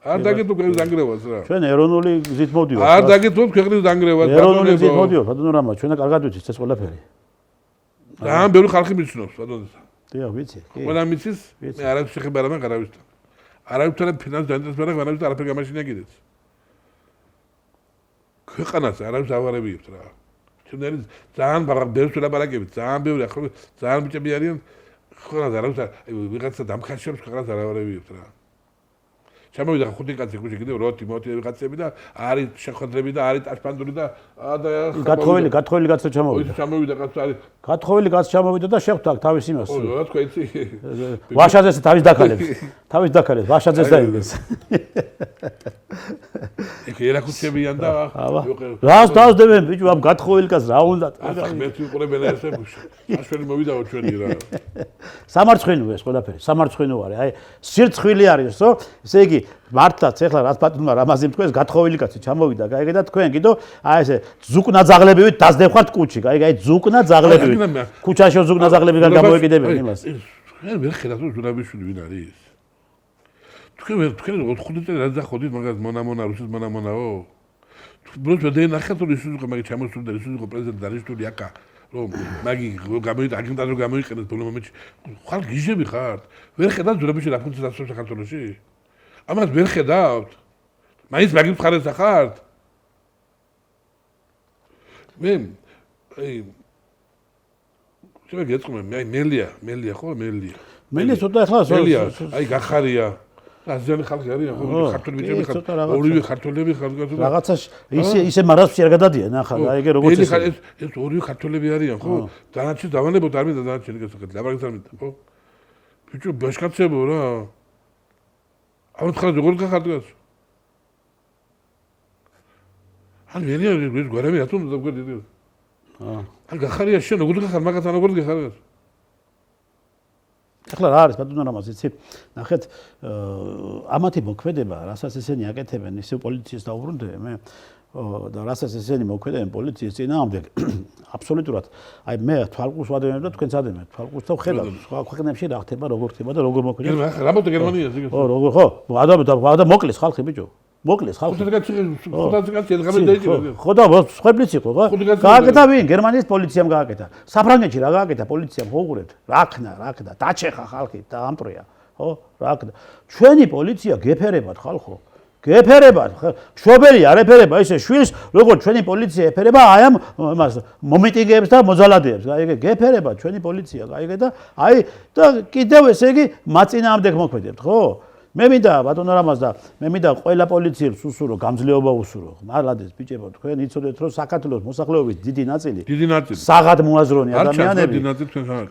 არ დაგითმობთ ქვეყნის დანგრევას რა ჩვენ ეროვნული გზით მოვდივართ არ დაგითმობთ ქვეყნის დანგრევას ეროვნული გზით მოვდივართ ბატონო რამა ჩვენ კარგად ვიცით ეს ყველაფერი რა ბევრი ხალხი მიცნობს ბატონო დიახ ვიცი კი ყველა მიცის მე არავის შეხება რა მაგ არავისთან არავითარ ფინანს დაინტერესება რა არავის არაფერი გამაშინა კიდეც ქვეყანას არავის ავარებიებთ რა ჩვენი ძალიან ბევრს ვლაპარაკებით ძალიან ბევრი ახლა ძალიან ბიჭები არიან ხოლმე არავის ვიღაცა დამხარშებს ქვეყანას არავარებიებთ რა ჩამოვიდა ხუთი კაცი გუშინ კიდევ როთი ვიღაცები და არის შეხვედრები და არის ტაშპანდური და გათხოვილი კაცი ჩამოვიდა ჩამოვიდა კაცი არის გათხოვილი კაცი ჩამოვიდა და შეხვდა თავის იმას ო რა თქვა იცი ვაშაძეს თავის დაკალებს ვაშაძეს დაიგეს იქ ერაკუჩებიან და რას დავსდებენ ბიჭო ამ გათხოვილი კაცს რა უნდა მე ვიყურებენ ესე აშველი მოვიდაო ჩვენი რა სამარცხვინოა ეს ყველაფერი სამარცხვინო არის აი სირცხვილი არისო ესე იგი მართლაც ეხლა რაც ბატონმა რამაზი თქვენს გათხოვილი კაცი ჩამოვიდა კაიგე და თქვენ კიდო აი ესე ზუკნაძაღლებივით დაძდევხართ კუჩი კაიგე აი ზუკნაძაღლებივით კუჩაში ზუკნაძაღლებიდან გამოეკიდებენ იმას მე ვერ ხედავ თუ ზურაბიშვილი ვინ არის თქვენ 5 წელი რა დახოდით მაგას მონამონა რუსის მონამონაო ბლოს ვედენ ახლა თუ ისუს იყო მაგი ჩამოსულდა ისუს იყო პრეზიდენტი დანიშნული აკა რომ მაგი გამოიდა აგენტად რომ გამოიყენეს ბოლო მომენტში ხალხ გიჟები ხართ ვერ ხედავთ ზურაბიშვილი რა ფუნქციას ასრულებს საქართველოში ამას ვერ ხედავთ მაინც მაგი მხარეს ახართ მე აი შეიძლება გეტყვი მე აი მელია ხო მელია ცოტა ახლა აი გახარია აზიანი ხალხი არიან ხო ქართული ბიჭები ხარ ორივე ქართველები ხარ რაღაცა ისე მარასში არ გადადიან ახლა აი ეგ როგორც ეს ორივე ქართველები არიან ხო დანარჩენ დავანებოთ არ მინდა დანარჩენი გასაკეთე ლაპარაკს არ მინდა ხო ბიჭო ბაშკაცებო რა ამათ ხარ როგორ გახართ გას ან ვერია ეს გვერები რატომ დაგვერდი ან გახარია შენ როგორ გახარ მაგათ ან როგორ გახარ გას ახლა რა არის ბატონო რამაზ იცი ნახეთ ამათი მოქმედება რასაც ესენი აკეთებენ ისე პოლიციის დაუბრუნდები მე და რასაც ესენი მოქმედებენ პოლიციის წინააღმდეგ აბსოლუტურად აი მე თვალყურს ვადევნებ და თქვენც ადევნებთ თვალყურს და ვხედავ სხვა ქვეყნებში რა ხდება როგორ ხდება და როგორ მოქმედებს რა მოდი გერმანიაში ხო როგორ ხო ადამი მოკლის ხალხი ბიჭო მოკლის ხალხი ხო და სხვებიც იყო ხო გააკეთა ვინ გერმანიის პოლიციამ გააკეთა საფრანგეთში რა გააკეთა პოლიციამ ხო უყურეთ რა ქნა დაჩეხა ხალხი და ამპრია ხო რა ქნა ჩვენი პოლიცია გეფერებათ ხალხო გეფერებათ მშობელი არ ეფერება ისე შვილს როგორც ჩვენი პოლიცია ეფერება აი ამ იმას მომიტინგეებს და მოძალადეებს აი გეფერება ჩვენი პოლიცია აი და აი და კიდევ ესე იგი მაწინააღმდეგ მოქმედებთ ხო მე მინდა ბატონო რამაზ და მე მინდა ყველა პოლიციელს უსურო გამძლეობა უსურო. მართლაც ბიჭებო თქვენ იცოდეთ რომ საქართველოს მოსახლეობის დიდი ნაწილი საღად მოაზროვნე ადამიანები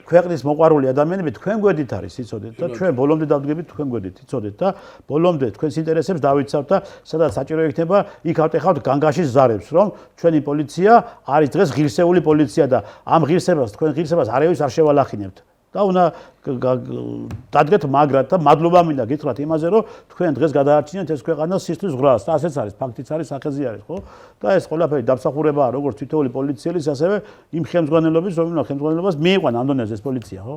ქვეყნის მოყვარული ადამიანები თქვენ გვერდით არის იცოდეთ და ჩვენ ბოლომდე დავდგებით თქვენ გვერდით იცოდეთ და ბოლომდე თქვენს ინტერესებს დავიცავთ და სადაც საჭირო იქნება იქ ავტეხავთ განგაშის ზარებს რომ ჩვენი პოლიცია არის დღეს ღირსეული პოლიცია და ამ ღირსებას თქვენ ღირსებას არავის არ შევალახინებთ და უნდა დადგეთ მაგრად და მადლობა მინდა გითხრათ იმაზე რომ თქვენ დღეს გადაარჩინეთ ეს ქვეყანა სისხლის ზღვრას და ასეც არის ფაქტიც არის სახეზე არის ხო და ეს ყველაფერი დამსახურებაა როგორც თითოეული პოლიციელის ასევე იმ ხელმძღვანელობის რომელსაც ხელმძღვანელობას მიიყვანა ანდონეზე ეს პოლიცია ხო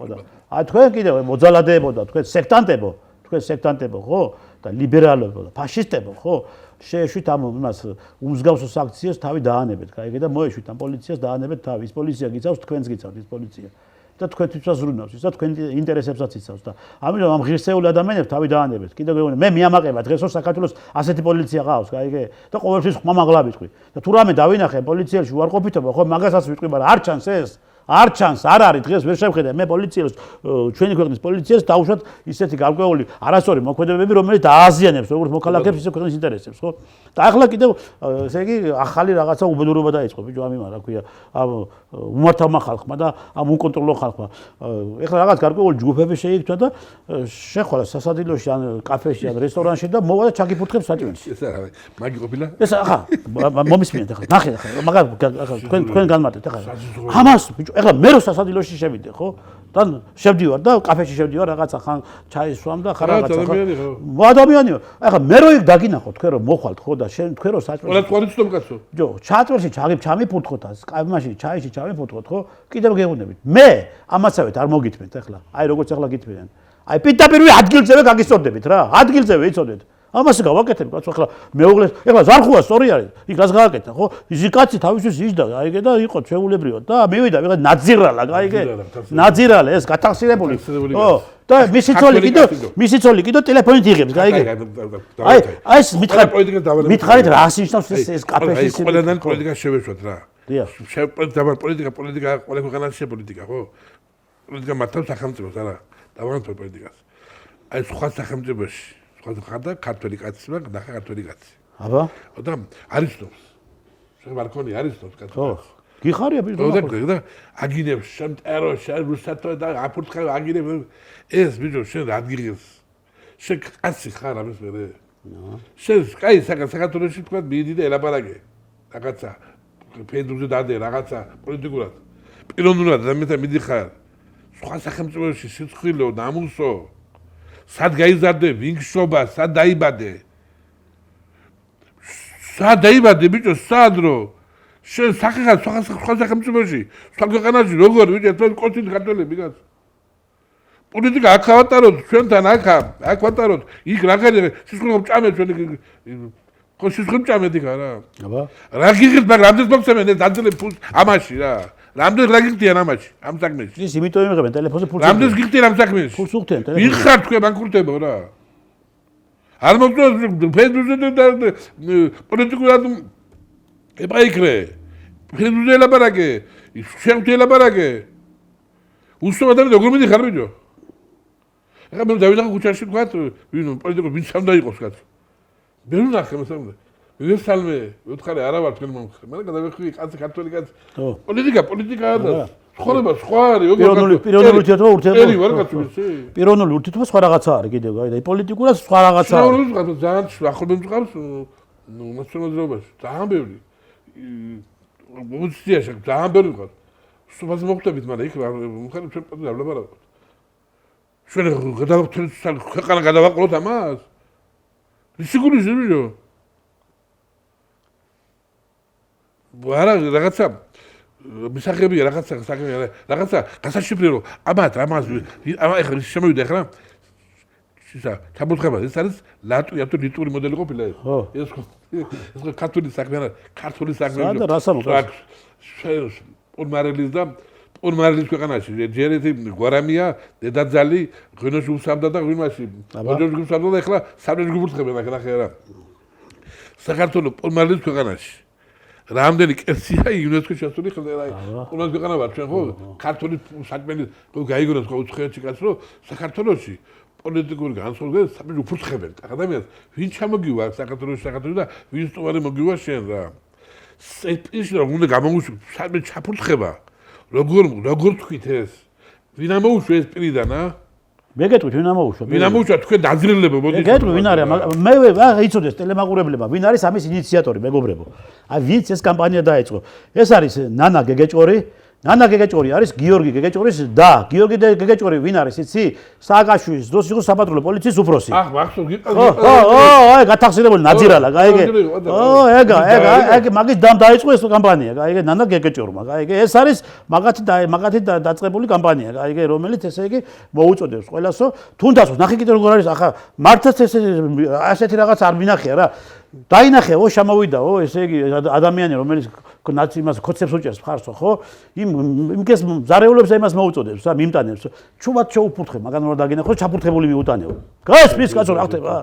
და აი თქვენ კიდევ მოძალადეებო და თქვენ სექტანტებო ხო და ლიბერალებო და ფაშისტებო ხო შეეშვით ამ იმას უმსგავსო საქციას თავი დაანებეთ კაიგე და მოეშვით ამ პოლიციას დაანებეთ თავი ის პოლიცია გიცავს თქვენს გიცავთ ის პოლიცია და თქვენ თვითონაც ზრუნავს ის და თქვენ ინტერესებსაც იცავს და ამიტომ ამ ღირსეული ადამიანებს თავი დაანებეთ კიდევ გეუბნები მე მიამაყება დღეს რომ საქართველოს ასეთი პოლიცია ყავს კაიგე და ყოველთვის ხმამაღლა ვიტყვი და თუ რამე დავინახე პოლიციელში უარყოფითობა ხო მაგასაც ვიტყვი მაგრამ არ ჩანს ეს არ ჩანს არ არის დღეს ვერ შევხედე მე პოლიციელს ჩვენი ქვეყნის პოლიციას დაუშვათ ისეთი გარკვეული არასწორი მოქმედებები რომელიც დააზიანებს როგორც მოქალაქეებს ისე ქვეყნის ინტერესებს ხო და ახლა კიდევ ესე იგი ახალი რაღაცა უბედურობა დაიწყო ბიჭო ამ იმან რა ქვია ამ უმართავმა ხალხმა და ამ უკონტროლო ხალხმა ეხლა რაღაც გარკვეული ჯგუფები შეიქმნა და შეხვალა სასადილოში ან კაფეში ან რესტორანში და მოვა და ჩაგიფურთხებს საჭმელში ეს არა მაგი ყოფილა ეს ახლა მომისმინეთ ახლა ნახე ახლა მაგარ თქვენ განმარტეთ ახლა ამას ბიჭო ეხლა მე რო სასადილოში შევიდე ხო და შევდივარ და კაფეში შევდივარ რაღაცა ხან ჩაის სვამ და ხარ რაღაცა ადამიანია ეხლა მე რო იქ დაგინახო თქვენ რო მოხვალთ ხო და შენ თქვენ რო საჭმელში ყველა თქვენი ცნობ კაცო ბიჭო ჩაჭმელში ჩამიფურთხოთ კაფეში ჩაიში ჩამიფურთხოთ ხო კიდევ გეუბნებით მე ამაცავეთ არ მოგითმეთ ეხლა აი როგორც ეხლა გითმენ აი პირდაპირ ადგილზევე გაგისწორდებით რა ადგილზევე იცოდეთ ამას გავაკეთებ კაცო ახლა მეუღლეს ეხლა ზარხუა სწორი არის იქ რას გააკეთა ხო ისი კაცი თავისთვის იჯდა აიგე და იყო ჩვეულებრივად და მივიდა ვიღა ნაძირალა აიგე ნაძირალა ეს გათახსირებული ხო და მისი ცოლი კიდო ტელეფონით იღებს აიგე აი ეს მითხარით რა აღსინიშნავს ეს კაფეში ყველანაირ პოლიტიკას შევეშვათ რა დიახ პოლიტიკა ყველა ქვეყანაში პოლიტიკა ხო პოლიტიკა მართავს სახელმწიფოს არა დავანთო პოლიტიკას აი სხვა სახელმწიფოში ხოდა ქართველი კაცი მაგ და ქართველი კაცი. აბა? და არის თავს. შემარქონი არის თავს კაცი. ხო. გიხარია ბიჭო. და აგინებს შემტერო რუსეთო და აფურთხა აგინებს ეს ბიჭო შენ რა გიღებს? შენ კაცი ხარ ამის მერე. შენ კაი საქართველოში თქვა მიდი და ელაპარაკე. რაღაცა ფედრუზე დადე რაღაცა პოლიტიკურად. პიროვნულად და მე მიდიხარ. სხვა სახელმწიფოში სიცხვილო და ამუსო სად გაიზარდე ვინგშობა სად დაიბადე ბიჭო სად რო შენ სახეხა სხვა სახელმწიფოში სხვა ქვეყანაში როგორ ვიჭე თქვენ კოცით ქართველები გაც პოლიტიკა აქ ავატაროთ ჩვენთან აქ ვატაროთ იქ რაღაცა სისხლო მჭამე ჩვენ ხო სისხლო მჭამე იქ არა აბა რა გიგით მაგრამ რამდენს მოგცემენ ეს დაძლე ფულს ამაში რა რამდენს რა გიხდიან ამაში ამ საქმეში ის იმიტომ იმიღებენ ტელეფონზე ფულს რამდენს გიხდიან ამ საქმეში ფულს უხდიან ტელეფონზე ვიხარ თქვენ ბანკროტებო რა არ მოგწონს ფედრუზე და პოლიტიკურად ებაიქრე ფედრუზე ელაპარაკე შევთი ელაპარაკე უსწრაფად როგორ მიდიხარ ბიჭო ეხლა მე დავინახე ქუჩაში თქვა ვინ პოლიტიკო ვინ სამ დაიყოს კაცო მე ვნახე მოსამდე ვესალმე ვთხარი არა ვარ თქვენ მომხდე მაგრამ გადავეხვი კაცი ქართველი კაცი პოლიტიკაა და ცხოვრება სხვა არის პიროვნული ურთიერთობა სხვა რაღაცა არის კიდევ აი პოლიტიკურად სხვა რაღაცა არის ძალიან ახლობე მწყავს ნუ მასწავლებელობაში ძალიან ბევრი მოციციაში ძალიან ბევრი მყავს სულაც მოხდებით მაგრამ იქ მხარი ჩვენ პატარა ვლაპარაკობთ ჩვენ გადავხტეთ ქვეყანა გადავაყროთ ამას სიგურიზ ბიჭო არა რაღაცა მისაღებია რაღაცა გასაშიფრებო ამას ეხლა შემოვიდა ეხლა ისა თაბუთხება ეს არის ლიტური მოდელი ყოფილა ეს ქართული საქმე არა ქართული საქმე და რასა მოხდა პორმარელის ქვეყანაში ჯერეთი გვარამია დედაძალი ღინოში უსამდა და ღინვაში ოჯოში უსამდა და ეხლა სამჯერ გიფურთხებენ ახლა რა საქართველოს პორმარელის ქვეყანაში რამდენი კეცია იუნესკოს შესული ხდება ყველა ქვეყანა ვარ ჩვენ ხო ქართული საქმეები გაიგონოს ხო უცხოეთში კაც რომ საქართველოში პოლიტიკური განსხვავება საფრთხე უფრთხებენ ადამიანს ვინ ჩამოგივა საქართველოს და ვინ სტუმარი მოგივა შენ რა ის რომ უნდა გამოუშვი საერთოდ ჩაფურთხება როგორ თქვით ეს ვინ ამოუშვა ეს პირიდან მე გეტყვით ვინ ამოუშვა ვინ ამოუშვა თქვენ დაძრილება მოდი გეტყვი ვინ არის მე იცოდეს ტელემაყურებლებმა ვინ არის ამის ინიციატორი მეგობრებო აი ვინც ეს კამპანია დაიწყო ეს არის ნანა გეგეჭორი ნანა გეგეჭორი არის გიორგი გეგეჭორის და გიორგი გეგეჭორი ვინ არის იცი სააკაშვილის დროს იყო საპატრულო პოლიციის უფროსი ახ მახსოვ გიყავს აი გათახსენებული ნაძირალა გაიგე ეგ მაგის დამ დაიწყო ეს კამპანია გაიგე ნანა გეგეჭორმა გაიგე ეს არის მაგათი დაწყებული კამპანია გაიგე რომელიც ესე იგი მოუწოდებს ყველასო თუნდაც ნახე კიდე როგორ არის ახლა მართლაც ასეთი რაღაც არ მინახია რა დაინახეო შემოვიდაო ესე იგი ადამიანი რომელიც ნაცი იმას ქოცებს უჭერს მხარსო ხო იმკეს ზარეულებს იმას მოუწოდებს რა მიმტანებს ჩუმად შეუფურთხე მაგან რომ დაგინახო ჩაფურთხებული მიუტანეო გასმის კაცო რა ხდება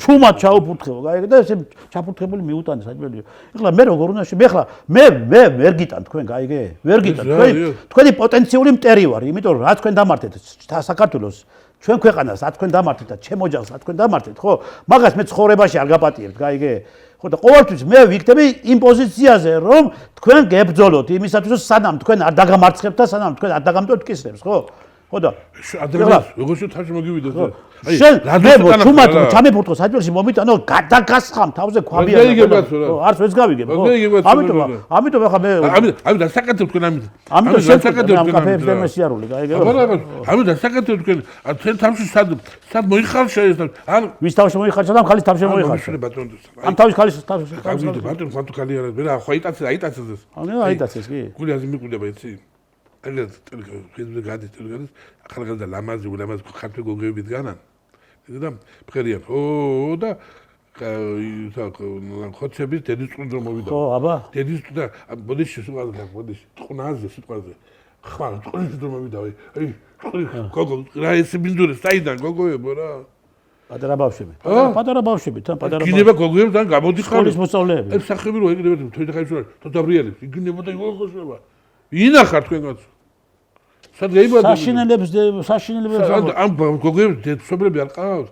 ჩუმად ჩაუფურთხეო გაიგე და ესე ჩაფურთხებული მიუტანე საჭმელია ეხლა მე როგორ უნდა მე ეხლა მე ვერ გიტან თქვენ გაიგე ვერ გიტან თქვენი პოტენციური მტერი ვარ იმიტომ რომ რა თქვენ დამართეთ საქართველოს ჩვენ ქვეყანას რა თქვენ დამართეთ და ჩემ ოჯახს რა თქვენ დამართეთ ხო მაგას მე ცხოვრებაში არ გაპატიებთ გაიგე ხო და ყოველთვის მე ვიქნები იმ პოზიციაზე რომ თქვენ გებრძოლოთ იმისათვის სანამ თქვენ არ დაგამარცხებთ და სანამ თქვენ არ დაგამტოთ კისრებს ხო ხო და ადამიანს როგორ შეთაში მოგივიდეს შენ მე თუმად ჩამეფურთხო საჭიროებში მომიტანო გადაგასხამ თავზე ქვაბია არც ვეც გავიგებ ხო ამიტომ ახლა მე ამიტომ დასაკეთებ თქვენ ამიტომ შევწყვეტ კაფეებს და მესიარული გაიგე ამიტომ დასაკეთებ თქვენ თქვენ თავში სად მოიხარშა ეს ან ვის თავში მოიხარშა და ხალის თავში მოიხარშა ამ თავში ხალის თავში გავიგე ბატონო ხანტო ხალი არა მე რა ხო აიტაცეს აიტაცეს კი გული აზი მიყუდება იცი ეგეთ ფიზიკა გადის ახალგაზრდა ლამაზი ულამაზი ხალხი გოგოებით განან და ფხერიან ო და ხოცების დედის წუნდრო მოვიდა ხო აბა დედის და ბოდიში ტყუნაზე სიტყვაზე ხვალ ტყუნის დრო მოვიდა აი გოგო რა ეს ბინძური საიდან გოგოებო რა პატარა ბავშვები თან პატარა გინება გოგოებთან გამოდიხარ სკოლის მოსწავლეები ეს სახები რო ეგრევე თვითახაიშურა თოთაბრიალებს იგნებოდა გოგოშება ინახარ თქვენაც სად გაიბადა საშინელებს ამ გოგოებს დედსობრები არ ყავს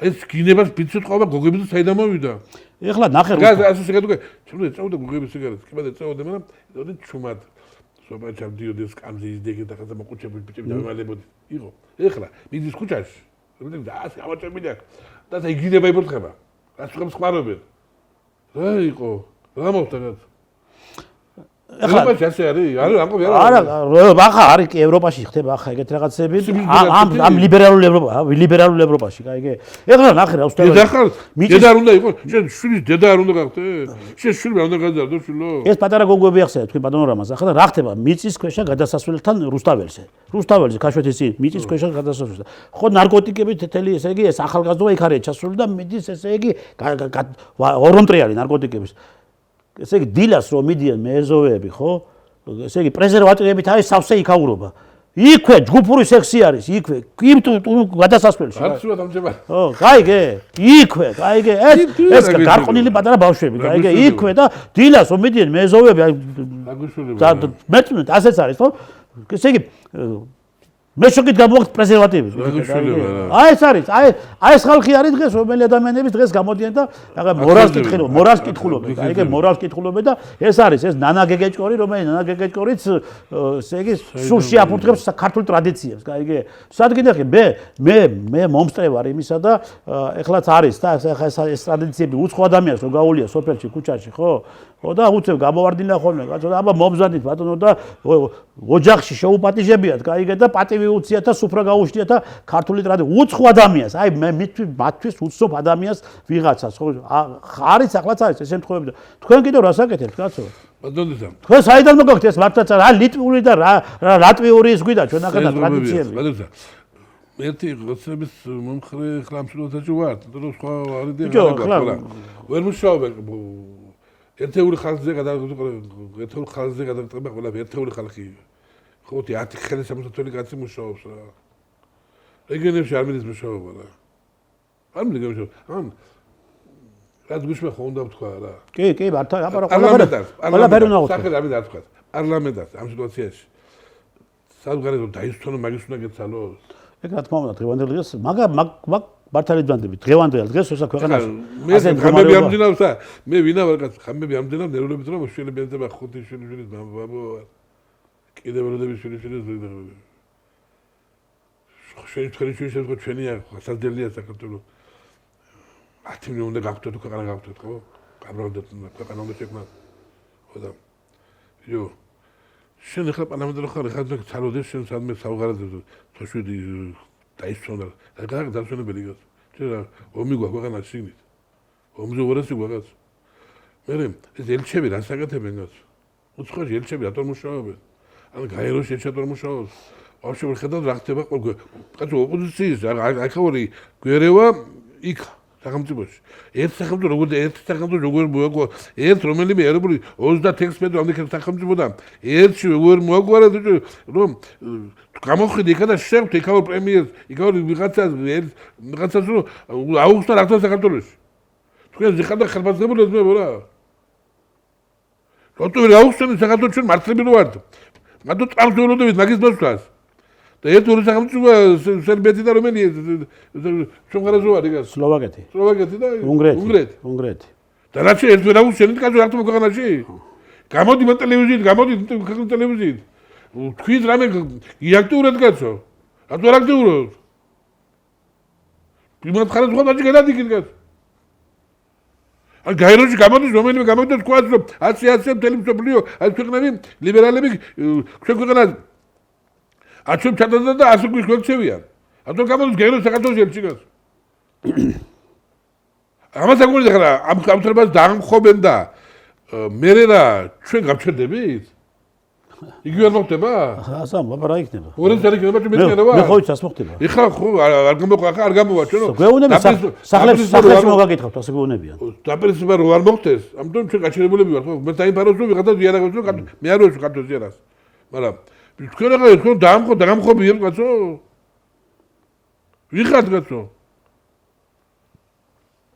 ეს გინებას ბიცით ყობა გოგოები და საიდან მოვიდა ეხლა ნახე რა ასე შეგადო ჩვენ წავდა გოგოების სიგარეტს კი მაგრამ წავდა მაგრამ დოდი ჩუმად სობრა ჩავდიოდეს კამზი ისდეგე და ხაზა მოყუჩები ბიჭები დამალებოდი იყო ეხლა მიდის ქუჩაში რომ და ასე ავაჭებია და იგინება იფურთხება რაც ხომ ხმარობენ რა იყო რა მოხდა ეხლა ეს არა ახლა არის კი ევროპაში ხდება ახლა ეგეთ რაღაცები ამ ლიბერალურ ევროპაში გაიგე ეხლა ნახე რა უსტავად დედა არ უნდა იყოს შენ შვილის დედა არ უნდა გახდე შენ შვილმა უნდა გაძარდო შვილო ეს პატარა გოგოები ახსენე თქვენ პანორამას ახლა რა ხდება მიწის ქვეშა გადასასვლელთან რუსთაველზე ქაშვეთის წინ მიწის ქვეშა გადასასვლელთან ხო ნარკოტიკები თეთელი ესე იგი ეს ახალგაზრდობა იქ არის ჩასული და მიდის ესე იგი ორონტრიალი ნარკოტიკების ესე იგი დილას რომ მიდიან მეზოვეები ხო ესე იგი პრეზერვატივებით არის სავსე იქაურობა იქვე ჯგუფური სექსი არის იქვე გადასასვლელში არ სულ დამჯება ხო გაიგე იქვე გაიგე ეს გარყვნილი პატარა ბავშვები გაიგე იქვე და დილას რომ მიდიან მეზოვეები მეტყვით ასეც არის ხო ესე იგი მე შოკით გამოვხდ პრეზერვატივი აი ეს არის აი ეს ხალხი არის დღეს რომელი ადამიანები დღეს გამოდიან და მორალს კითხულობენ გაიგე მორალს კითხულობენ და ეს არის ეს ნანა გეგეჭკორი რომელიც ნანა გეგეჭკორიც ესე იგი სულში აფურთხებს საქართველოს ტრადიციებს გაიგე სად გინახე მე მომსწრე ვარ იმისა და ეხლაც არის და ეს ტრადიციები უცხო ადამიანს რომ გაუულია სოფელში ქუჩაში ხო და უცებ გამოვარდინა ხოლმე კაცო აბა მომზადით ბატონო და ოჯახში შეუპატიჟებიათ გაიგე და პატივი უციათ და სუფრა გაუშვიათ და ქართული ტრადიცია უცხო ადამიანს აი მე მათთვის უცნობ ადამიანს ვიღაცას ხო არის ახლაც არის ეს შემთხვევები და თქვენ კიდევ რას აკეთებთ კაცო ბატონო თქვენ საიდან მოგაქვთ ეს მართლაც რა ლიტვური და რა ლატვიური ის გვიდა ჩვენ ახლა ტრადიციები ბატონო ერთი როცების მომხრე ხლამშულოთაჭი ვარ და სხვა არის და ვერ მუშაობენ ერთეული ხალხზე გადაგწყება ყველა ერთეული ხალხი ხო 10 ხელისამოსაწველი კაცი მუშაობს რა რეგიონებში არ მიდის მუშაობა რა არ მიდის ან რაც გუშმა ხო უნდა ვთქვა რა კი მართლა აბა ყველაფერი უნდა ვთქვა სახელი არ მინდა ვთქვა პარლამენტად ამ სიტუაციაში საზღვარი რომ დაისწონო მაგის უნდა გეცალოს ეგ რა თქმა უნდა დღევანდელ დღეს მართალი ძანდები დღევანდელ დღეს როცა ქვეყანაში მე ხამები ამდენავს და მე ვინა ვარ კაც ხამები ამდენავს ნერვებით რომ შვილებიადება ხუთი შვილის ბაბო კიდევ როდების შვილის შენ თქვენი შვილები ჩვენია სასძელია საქართველოს 10 მილიონი უნდა გავხდეთ თუ ქვეყანა გავხდეთ ხო გაბრალდეთ ქვეყანა უნდა შექმნათ ხო და იო შენ ახლა პარლამენტში ხარ ხარ ცალოდეს შენ სადმე საუღარად თოშვიდი დაისწორდა რა დასვენებელი გას შეიძლება ომი გვაქვს შიგნით ომზე ვარასი გვაქვს მე ეს ელჩები რა საკეთებენ გას უცხოელი ელჩები რატომ მუშაობენ ან გაეროში ერთად მუშაობს ვაფშე ვერ ხედავ რა ხდება ყოველ კაცო ოპოზიციის აქაური გვერევა იქ სახელმწიფოში ერთ სახელმწიფო როგორ ერთ სახელმწიფო როგორ მოაგვარ ერთ რომელიმე ეროვნული 36 მეტრი ამდენ სახელმწიფო და ერთში როგორ მოაგვარა რომ გამოხედი იქა და შევთ იქაურ პრემიერს იქაურ ვიღაცას რომ აუგუსტა რა თქმა საქართველოში თქვენ ზიხარ და ხელფასებული ძმებო რა რატო ვერ აუგუსტანი საქართველოს ჩვენ მართლები რო ვართ მათო წამსვლელობდებით მაგის მოსვლას და ერთ ორი სახელმწიფო სერბეთი და რომელი შემღარაზე არის გას სლოვაკეთი და უნგრეთი და რაც ერთ ვერ აუგუსტანი კაცო რატომ ქვეყანაში გამოდი მე ტელევიზიით გამოდი ტელევიზიით თქვით რამე იაქტიურად კაცო რატო არ აქტიურობთ იმათ ხარეს სხვა მაჭი გადადიქით კაცო ან გაეროში გამოდის რომელიმე გამოდით თქვა რომ 100 მთელი მსოფლიო აი ქვეყნები ლიბერალები ჩვენ ქვეყანას აჩვენ ჩადდა და 100 კვირს გვექცევიან რატო გამოდის გაეროში საქართველოს ერთში კაცო ამას აგვიძახ რა ამ გამწრებას დაამხობენ და მე რა ჩვენ გავჩერდებით იგი ვერ მოხდება? ასამ, აბა რა იქნება? ორი წელი იქნება თუ მეტი იქნება? მე ხო იცი, ას მოხდება. ეხლა ხო არ გამოყვა, არ გამოვა ჩვენო. გვეუბნები სახლებში მოგაგითხავთ, ასე გვეუბნებიან. დაპირისპირება რო არ მოხდეს, ამიტომ ჩვენ გაჩერებულები ვართ, ხო? მე დაიფაროს რომ ვიღაცა ზიანაგებს რომ მე არ ვეშო კარტო ზიანას. მაგრამ თქვენ რა ხო დაამხობიებ კაცო? ვიხართ კაცო?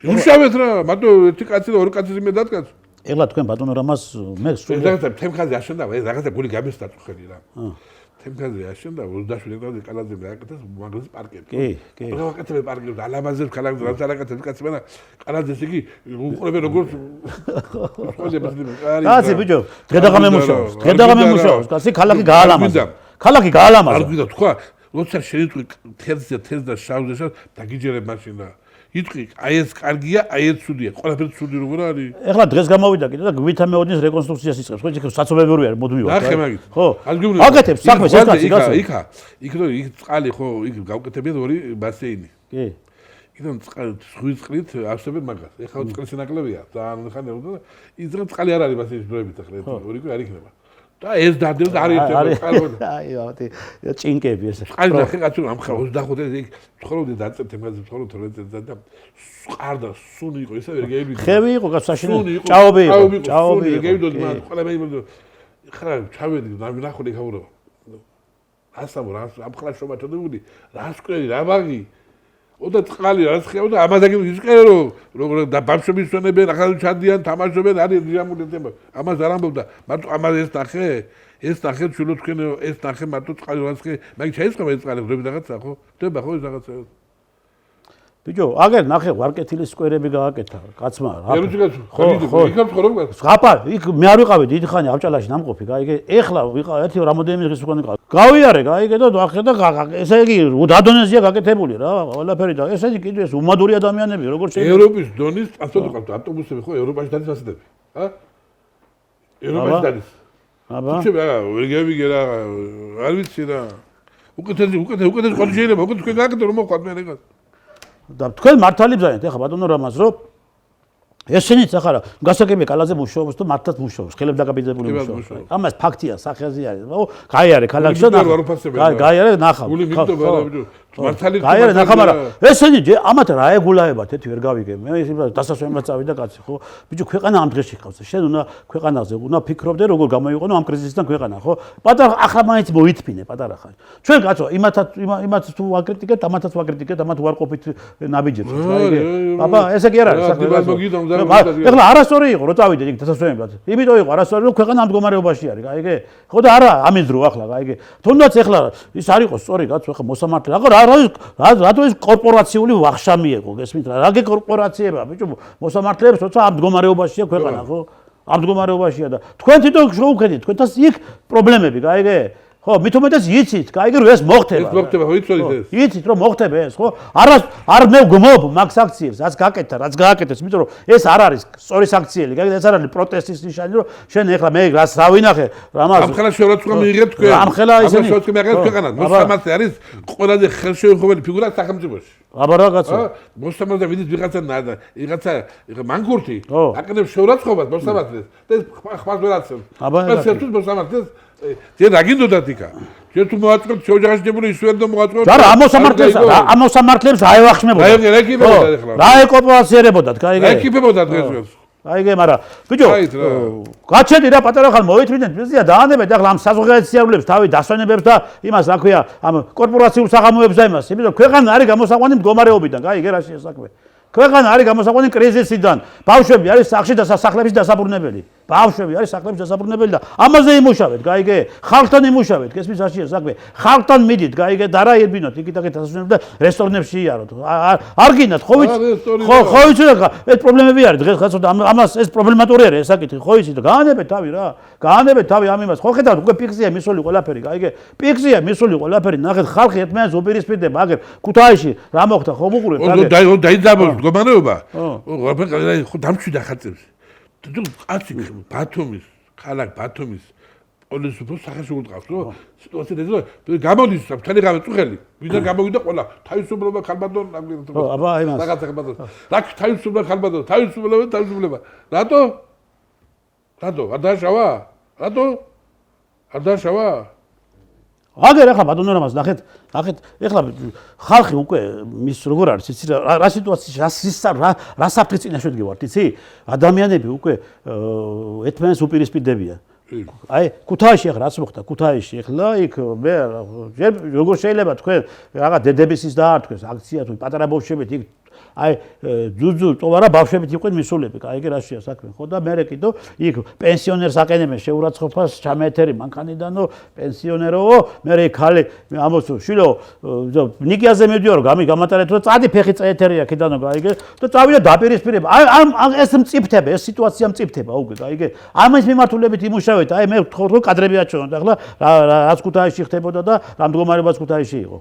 უშავეთ რა, მარტო ერთი კაცი და ორი კაცი იმედად კაცო. ეხლა თქვენ ბატონო რამას მე სულ რაღაცა თემქაზე აშენდა, რაღაცა გული გამესტა ხედი რა. თემქაზე აშენდა 27 წელს კალაზე გააკეთეს მაგრის პარკები. კი. რა ვაკეთებ პარკებს, ალამაზებს კალაზე რა წარაკეთებ კაცი მენა კალაზეს იგი უყურებე როგორ კაცი ბიჭო, დღედაღამე მუშაობს, კაცი ქალაქი გაალამაზა. ქალაქი გაალამაზა. არ გვიდა თქვა, როცა შეიძლება თერს და შავზე დაგიჯერებ მაშინ რა. იტყვი, აი ეს კარგია, აი ეს ცუდია. ყველაფერი ცუდი როგორ არის? ეხლა დღეს გამოვიდა კიდე და გვითა მეოდის რეკონსტრუქციას იწყებს. ხო, იქ საცობები ვერ არის, მოდი მივაყ. ნახე მაგით. ხო. აგებულა. აკეთებს საქმეს ეს კაცი გასა. იქ რო იქ წყალი ხო, იქ გავკეთებიათ ორი ბასეინი. კი. იქიდან ზღვის წყლით ავსებენ მაგას. ეხლა წყლის ნაკლებია. ძალიან ხან ერუდა და იძრა წყალი არ არის ბასეინის დროებით ახლა ორი კი არ იქნება. და ეს დადებს არის წყალბადი. აი, ბატი, ჭინკები ესე. წყალი ნახე კაცო ამ ხა 25 წელი ცხოვრობდი დაწებ თემაზე ცხოვრობ 12 წელი და სყარდა სუნი იყო ისე ვერ გეიბდი. ხევი იყო გასაშინე. ჭაობი იყო. გეიბდოდი მაგ ყველა მე ხა ჩავედი ნახული ხაურო. ასამო რა ამ ხლა შობათოდი რა სკვერი რა ბაგი. ოდა წყალი რა ხეო და ამაზე ისყერო რომ და ბავშვები სვენებენ ახლა ჩადიან თამაშობენ არის დიამული თემა ამას არ ამბობდა მარტო ამაზე ეს ნახე ჩულო თქვენ ეს ნახე მარტო წყალი რა ხე მაგ ჩაისხმა ეს წყალი ვრები რაღაცა ხო ხდება ხო ეს რაღაცა ბიჭო აგერ ნახე ვარკეთილის სკვერები გააკეთა კაცმა რა ხო იქ ცხოვრობ ზღაპა იქ მე არ ვიყავი დიდი ხანი ავჭალაში ნამყოფი გაიგე ეხლა ვიყავ ერთი რამოდენიმე დღის უკან ვიყავ გავიარე გაიგე და ახლა ესე იგი დადონეზია გაკეთებული რა ყველაფერი და ესე იგი კიდე ეს უმადური ადამიანები როგორ შეიძლება ევროპის დონის ასოთ ყავთ ავტობუსები ხო ევროპაში დადის ასეთები ა ევროპაში დადის აბა თუ რა ვერ გავიგე რა არ ვიცი რა უკეთესი ყოველ შეიძლება უკვე თქვენ გააკეთე რომ მოყვათ მე რეგას და თქვენ მართალი ბზანეთ ეხლა ბატონო რამაზ რომ ესენიც ახლა გასაგებია კალაზე მუშაობს თუ მართლაც მუშაობს ხელებს დაგაბიძებული მუშაობს ამას ფაქტია სახეზე არის ხო გაიარე ქალაქში და გაიარე ნახავ მართალი გაიარე ნახავ მაგრამ ესენი ამათ რა ეგულაებათ ეთი ვერ გავიგე მე ის დასასვენებლად წავიდა კაცი ხო ბიჭო ქვეყანა ამ დღეში ხავს შენ უნდა ქვეყანაზე უნდა ფიქრობდე როგორ გამოიყენო ამ კრიზისიდან ქვეყანა ხო პატარა ახლა მაინც მოითფინე პატარა ხარ ჩვენ კაცო იმათ თუ ვაკრიტიკეთ ამათაც ვაკრიტიკეთ ამათ უარყოფით ნაბიჯებს გაიგე აბა ესე კი არ არის საქმე ეხლა არასწორი იყო რო წავიდე იქ დასასვენებლად იმიტომ იყო არასწორი რომ ქვეყანა ამ მდგომარეობაში არის გაიგე ხო და არა ამის დრო ახლა გაიგე თუნდაც ეხლა ის არ იყო სწორი კაცო ეხლა მოსამართლე ახლა რა რატო ეს კორპორაციული ვახშამი იყო, გესმით რა? რა კორპორაციებია, ბიჭო, მოსამართლეებს როცა ამ მდგომარეობაშია ქვეყანა, ხო? ამ მდგომარეობაშია და თქვენ თვითონ შევუხედით, თქვენთან იქ პრობლემები, გაიგე? ხო, მით უმეტეს იცით, გაიგე რომ ეს მოხდება. ეს მოხდება, ხო იცოდით ეს? იცით რომ მოხდება ეს, ხო? არ მე გმობ მაგ საქციელს, რაც გააკეთეს, იმიტომ რომ ეს არ არის სწორი საქციელი, გაიგე? ეს არ არის პროტესტის ნიშანი, რომ შენ ეხლა მე რას დავინახე, რამაც ამ ხელა შეურაცხყოფა მიიღეთ თქვენ. ამ ხელა ისინი მიიღეთ ქვეყანას. მოსამართლე არის ყველაზე ხელშეუხებელი ფიგურა სახელმწიფოში. აბა რაღაცა. მოსამართლე ვიდით ვიღაცა მანქურთი, აკეთებს შეურაცხყოფას მოსამართლეს და ეს ხმას ვერ აცემს. ეს მოსამართლეს ძე რა გინდოდათ იქა? შენ თუ მოაწყობ შეოჯახშებული ისვერდო მოაწყობ. რა ამ მოსამართლეებს აევახშმებოდა. რა ეკიპებოდათ ახლა? რა ეკოპირაციებოდათ, გაიგე? რა ეკიპებოდათ დღეს? აიგე, მაგრამ ბიჭო, გაჩედი რა პატარა ხარ მოითმინეთ, მიზია დაანებეთ ახლა ამ საზღვაო სიარულებს, თავი დასვენებებს და იმას, რა ქვია, ამ კორპორაციულ საღამოებს და იმას, იმიტომ რომ ქვეყანა არის გამოსაყვანი მდგომარეობიდან, გაიგე რა შეიძლება საქმე. ქვეყანა არის გამოსაყვანი კრიზისიდან. ბავშვები არის სახლში და სახლების დასაბრუნებელი. ბავშვები არის სახლების დასაბრუნებელი და ამაზე იმუშავეთ, გაიგე? ხალხთან იმუშავეთ, გესმის რა შეიძლება საქმე? ხალხთან მიდით, გაიგე? და რა ერბინოთ, იქით-აქეთ დასაბრუნებლად და რესტორნებში იაროთ. არ გინდათ, ხო ვიცი? ხო ვიცი რა, ეს პრობლემები არის დღეს ხაცო და ამას ეს პრობლემატური არის ეს საკითხი, ხო იცით? გაანებეთ თავი რა. გაანებეთ თავი ამ იმას. ხო ხედავთ, უკვე პიქსია მისული ყველაფერი, გაიგე? პიქსია მისული ყველაფერი. ნახეთ, ხალხი ერთმანეთს უპირისპირდება, აგერ ქუთაისში რა მოხდა, ხო მუყურეთ, აგერ. დაიძაბოს მდგომარეობა. ხო დამშვიდა ხაწებს. თუ კაცი ბათუმის, ქალაქ ბათუმის პოლისუფოს სახეში უდგავს, რომ სიტუაცია ეს გამოდის მთელი წუხელი. ვიდან გამოვიდა ყველა თავისუფლება ხალბადონ ნაგირდა. ხო, აბა იმას. რაღაცა ხალბადონ. რა თავისუფლება ხალბადონ, თავისუფლება. რატო? არ დაშავა? რატო? არ დაშავა? აგერ ახლა ბატონო რამას ნახეთ ეხლა ხალხი უკვე მის როგორ არის იცი რა სიტუაციაში რა საფრთხის წინაშე ვდგევართ იცი ადამიანები უკვე ერთმანეთს უპირისპირდებიან აი ქუთაისში ახლა რაც მოხდა ქუთაისში ახლა იქ მე როგორ შეიძლება თქვენ რაღაც დედების ის დაართქვეს აქცია თუ პატარა ბავშვებით იქ აი ძუძუ ტოვარა ბავშვებით იყვნენ მისულები, კაიგე რა შეა საქმე. ხო და მე რეკიდო იქ პენსიონერს აკენებენ შეურაცხყოფას ჩამეთერი მანქანიდანო პენსიონეროო, მე ხალი ამოსო შილო ნიკიაზე მიდიო რომ გამატარეთ რომ წადი ფეხი წეთერი აქედანო კაიგე და წავიდა დაპირისპირება. აი ეს მწიფდება, ეს სიტუაცია მწიფდება უკვე კაიგე. ამის მიმართულებით იმუშავეთ, აი მე ვთხოვ რომ კადრები აჩვენოთ ახლა რაც ქუთაისში ხდებოდა და რა მდგომარეობაც ქუთაისში იყო.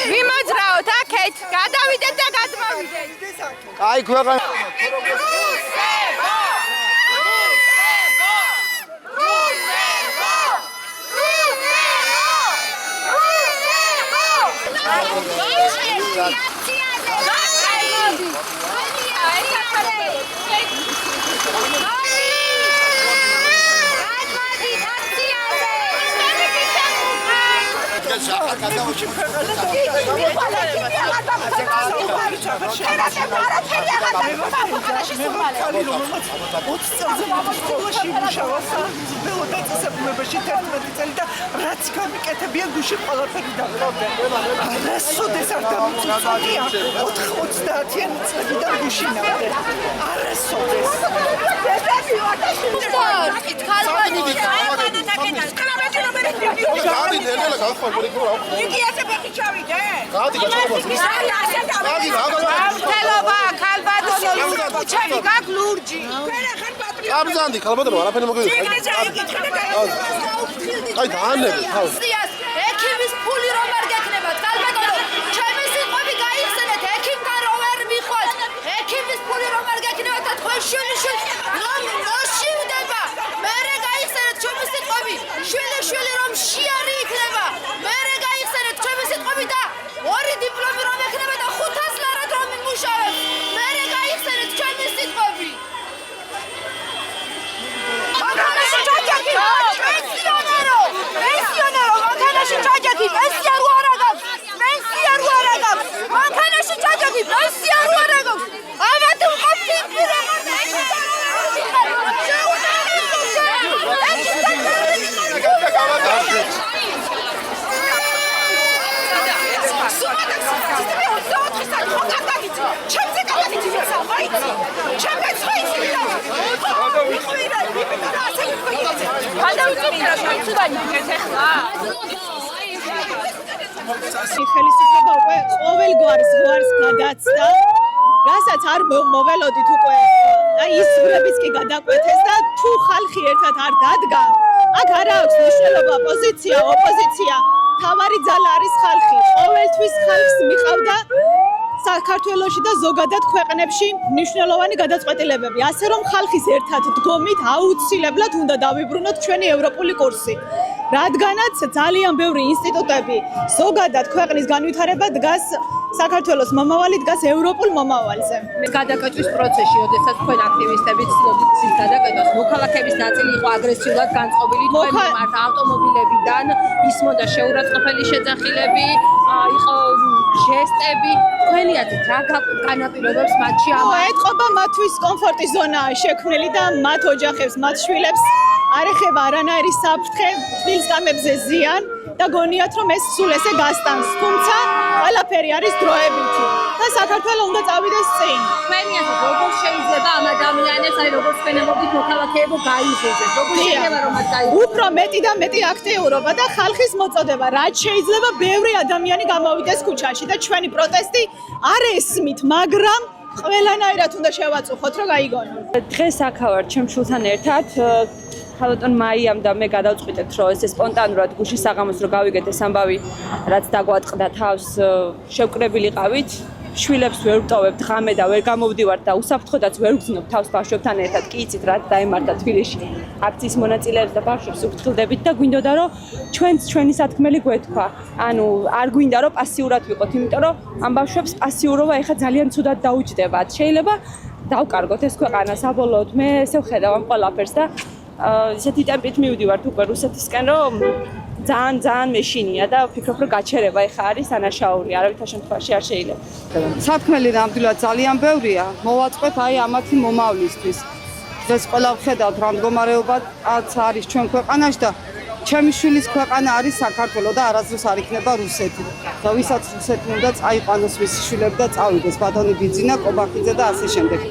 ვიმოძრაოთ აქეთ, გადავიდეთ და გადმოვიდეთ. აი ქვეყანა აბზანდი ხალბადო არაფერი მოგივიდა. აი დაანები თავი. ექიმის ფული რომ არ გეკნებათ, ხალბადო. ჩემი სიტყვები გაიხსენეთ, ექიმთან რომ ვერ მიხვალთ. ექიმის ფული რომ არ გეკნებათ და თქვენ შვილი მოშივდება. მერე გაიხსენეთ ჩემი სიტყვები. შვილი რომ შიარი იქნება. მერე გაიხსენეთ ჩემი სიტყვები და ორი დიპლომი რომ ექნება და 500 ლარად რომ იმუშავებ. მერე გაიხსენეთ ჩემი სიტყვები. Pensioneru, mantanaşı çocuk ხალხი პასიარული გოგ ამა თუ ყოფილი ხელისუფლება უკვე ყოველ გვარს გადაცდა, რასაც არ მოველოდით უკვე აი ის ზღვრებიც კი გადაკვეთეს და თუ ხალხი ერთად არ დადგა, აქ არ აქვს მნიშვნელობა პოზიცია, ოპოზიცია, თავარი ძალა არის ხალხი. ყოველთვის ხალხს მიყავდა საქართველოში და ზოგადად ქვეყნებში მნიშვნელოვანი გადაწყვეტილებები. ასე რომ ხალხის ერთად დგომით აუცილებლად უნდა დავიბრუნოთ ჩვენი ევროპული კურსი. რადგანაც ძალიან ბევრი ინსტიტუტები ზოგადად ქვეყნის განვითარება დგას საქართველოს მომავალი დგას ევროპულ მომავალზე. გადაკეთვის პროცესში, როდესაც თქვენ აქტივისტები ცდილობთ ცის გადაკეთებას, მოქალაქეების ნაწილი იყო აგრესიულად განწყობილი თქვენ მიმართ ავტომობილებიდან, ისმოდა შეურაცხყოფელი შეძახილები, იყო ჟესტები. თქვენი აზრით რა განაპირობებს მათში ამ ეთყობა მათთვის კომფორტის ზონაა შექმნილი და მათ ოჯახებს, მათ შვილებს არ ეხება არანაირი საფრთხე, თბილისკამებზე ზიან და გონიათ რომ ეს სულ ესე გასტანს. თუმცა ყველაფერი არის დროებითი და საქართველო უნდა წავიდეს წინ. თქვენი აზრით როგორ შეიძლება ამ ადამიანებს, აი როგორც ფენემობით მოქალაქეებო გაიზრდეთ, როგორ შეიძლება რომ მათ გაიზრდეთ? უფრო მეტი და მეტი აქტიურობა და ხალხის მოწოდება, რაც შეიძლება ბევრი ადამიანი გამოვიდეს ქუჩაში და ჩვენი პროტესტი არ ესმით, მაგრამ ყველანაირად უნდა შევაწუხოთ, რომ გაიგონოთ. დღეს აქ ვარ ჩემ შულთან ერთად. ხალოტონ მაიამ და მე გადავწყვიტეთ, რომ ეს სპონტანურად გუშინ საღამოს რო გავიგეთ ეს ამბავი, რაც დაგვატყდა თავს, შევკრებილიყავით. შვილებს ვერ ვტოვებთ ღამე და ვერ გამოვდივართ და უსაფრთხოდაც ვერ ვგზნობ თავს ბავშვებთან ერთად. კი იცით რა დაემართა თბილისში აქციის მონაწილეებს და ბავშვებს უფრთხილდებით და გვინდოდა რომ ჩვენც ჩვენი სათქმელი გვეთქვა. ანუ არ გვინდა რომ პასიურად ვიყოთ, იმიტომ რომ ამ ბავშვებს პასიურობა ეხა ძალიან ცუდად დაუჯდებათ. შეიძლება დავკარგოთ ეს ქვეყანა საბოლოოდ. მე ესე ვხედავ ამ ყველაფერს და ისეთი ტემპით მივდივართ უკვე რუსეთისკენ, რომ ძალიან მეშინია და ვფიქრობ, რომ გაჩერება ეხა არის დანაშაული, არავითარ შემთხვევაში არ შეიძლება. სათქმელი ნამდვილად ძალიან ბევრია. მოვაწყოთ აი ამათი მომავლისთვის. დღეს ყველა ვხედავთ რა მდგომარეობაც არის ჩვენ ქვეყანაში და ჩემი შვილის ქვეყანა არის საქართველო და არასდროს არ იქნება რუსეთი. და ვისაც რუსეთი უნდა წაიყვანოს მისი შვილები და წავიდეს ბატონი ბიძინა, კობახიძე და ასე შემდეგ.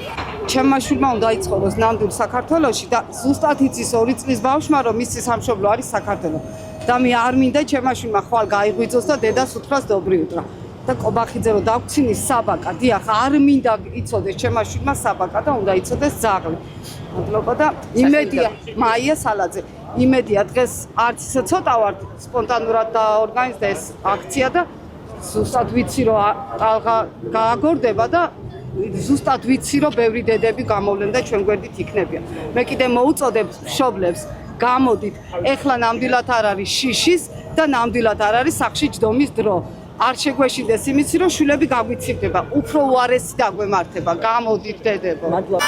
ჩემმა შვილმა უნდა იცხოვროს ნამდვილ საქართველოში და ზუსტად იცის 2 წლის ბავშვმა რომ მისი სამშობლო არის საქართველო. და მე არ მინდა ჩემმა შვილმა ხვალ გაიღვიძოს და დედას უთხრას dobri utro. და კობახიძე რომ დავქცინის საბაკა, დიახ, არ მინდა იცოდეს ჩემმა შვილმა საბაკა და უნდა იცოდეს ძაღლი. მადლობა და იმედია მაია სალაძე. იმედია დღეს არც ისე ცოტა ვარ სპონტანურად დაორგანიზდა ეს აქცია და ზუსტად ვიცი რომ გააგორდება და ზუსტად ვიცი რომ ბევრი დედები გამოვლენ და ჩვენ გვერდით იქნებიან. მე კიდე მოუწოდებ მშობლებს გამოდით. ეხლა ნამდვილად არ არის შიშის და ნამდვილად არ არის სახლში ჯდომის დრო. არ შეგვეშინდეს იმის რომ შვილები გაგვიცილდება. უფრო უარესი დაგვემართება. გამოდით დედებო. მადლობა.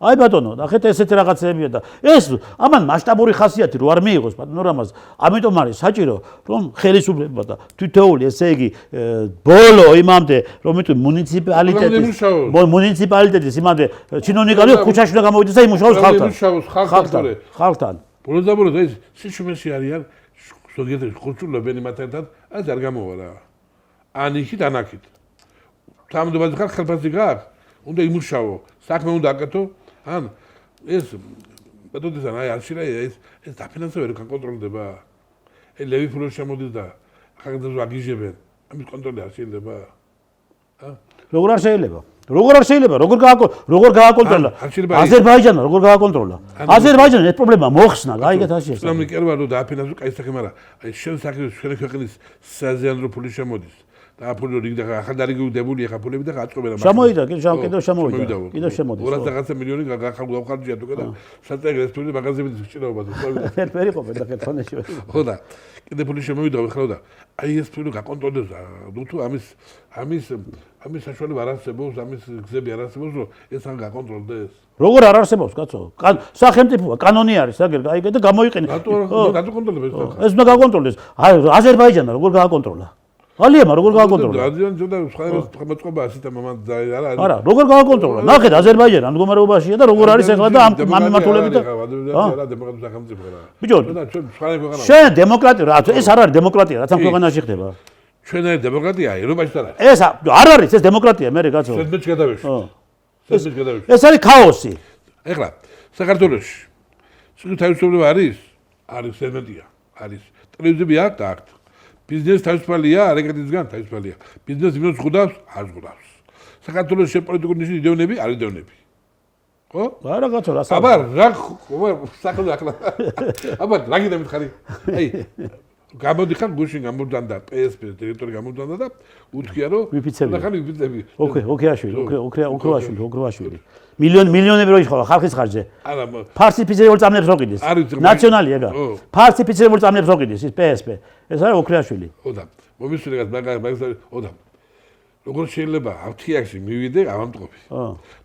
აი ბატონო, ნახეთ ესეთი რაღაცებია და ეს ამან მასშტაბური ხასიათი რო არ მიიღოს ბატონო რამაზ, ამიტომ არის საჭირო რომ ხელისუფლება და თითოეული ესე იგი ბოლო იმამდე რომ მუნიციპალიტეტის იმამდე ჩინონიკალი ქუჩაში უნდა გამოვიდეს და იმუშაოს ხალხთან. ბოლოს ეს სიჩუმეში არიან ზოგიერთი ხურჭულებენი მათთან, ეს არ გამოვა რა. ანიქით ანაკით. თამდობაზე ხარ ხელფასი გაქვს, უნდა იმუშაო, საქმე უნდა აკეთო. ან ეს ბატონთან აი არჩირა ეს დაფინანსება ვერ კონტროლდება. ეს ლევი ფულო შემოდის და ხაგდაზე აგიჟებენ. ამის კონტროლი არ შეიძლება. როგორ არ შეიძლება? როგორ გააკონტროლა? აზერბაიჯანმა როგორ გააკონტროლა? აზერბაიჯანმა ეს პრობლემა მოხსნა, გაიგეთ ასე. ისლამი კერვარო და დაფინანსება კაი საქმე, მაგრამ აი შენ საქმე შენ ქვეყნის საზიანრო ფული შემოდის. და აფულო რიგ და ახალდარიგდებული ახლა ფულები და გაწყობენ შემოვიდა კიდევ შემოვიდა 200 მილიონი გავხარჯია თუ და საწეგრეს ფული მაღაზიების გჭირაობაზე ვერ იყო პედაგოგებში ხო და კიდე ფული შემოვიდა ხო და აი ეს ფული გაკონტროლდეს თუ ამის საშუალება არ არსებობს ამის გზები არ არსებობს რომ ეს არ გაკონტროლდეს როგორ არ არსებობს კაცო სახელმწიფოა კანონი არის აი და გამოიყენე რატო კონტროლებს ეს უნდა გაკონტროლდეს აზერბაიჯანმა როგორ გააკონტროლა ალიემა როგორ გააკონტროლა აზერბაიჯანს სხვა მოწყობა ასეთ მომენტ არა როგორ გააკონტროლა ნახეთ აზერბაიჯანი ამ მდგომარეობაშია და როგორ არის ახლა და ამ მიმართულებით და დემოკრატიული სახელმწიფო რა ბიჭო შენ დემოკრატია რა ეს არ არის დემოკრატია რაც ამ ქვეყანაში ხდება ჩვენ არის დემოკრატია ეროვნულ არ ეს არ არის ეს დემოკრატია მე კაცო სედმეჩ გადავეშვი ეს არის ქაოსი ეხლა საქართველოში სულ თავისუფლება არის სედმეტია არის ტელევიზიები აქვს ბიზნეს თავისუფალია არეკეთისგან თავისუფალია ბიზნესი იმას ზღუდავს არ ზღუდავს საქართველოს პოლიტიკური ნიშნები იდეონები არ იდეონები ხო არა კაცო რა აბა რა საქმე ახლა აბა რა გინდა მითხარი აი გამოდიხარ გუშინ გამოდანდა PSP დირექტორი გამოდანდა და უთქია რომ ვიფიცები ვიფიცები ოქროაშვილი მილიონები რო იხვალა ხალხის ხარჯზე ფარსიფიცირებულ წამლებს რო ყიდეს ნაციონალი ეგა ფარსიფიცირებულ წამლებს რო ყიდეს ის PSP ეს არის ოქროაშვილი ხო და მომისვლი მაგას ხო და როგორ შეიძლება ავთიაქში მივიდე ავამტყოფი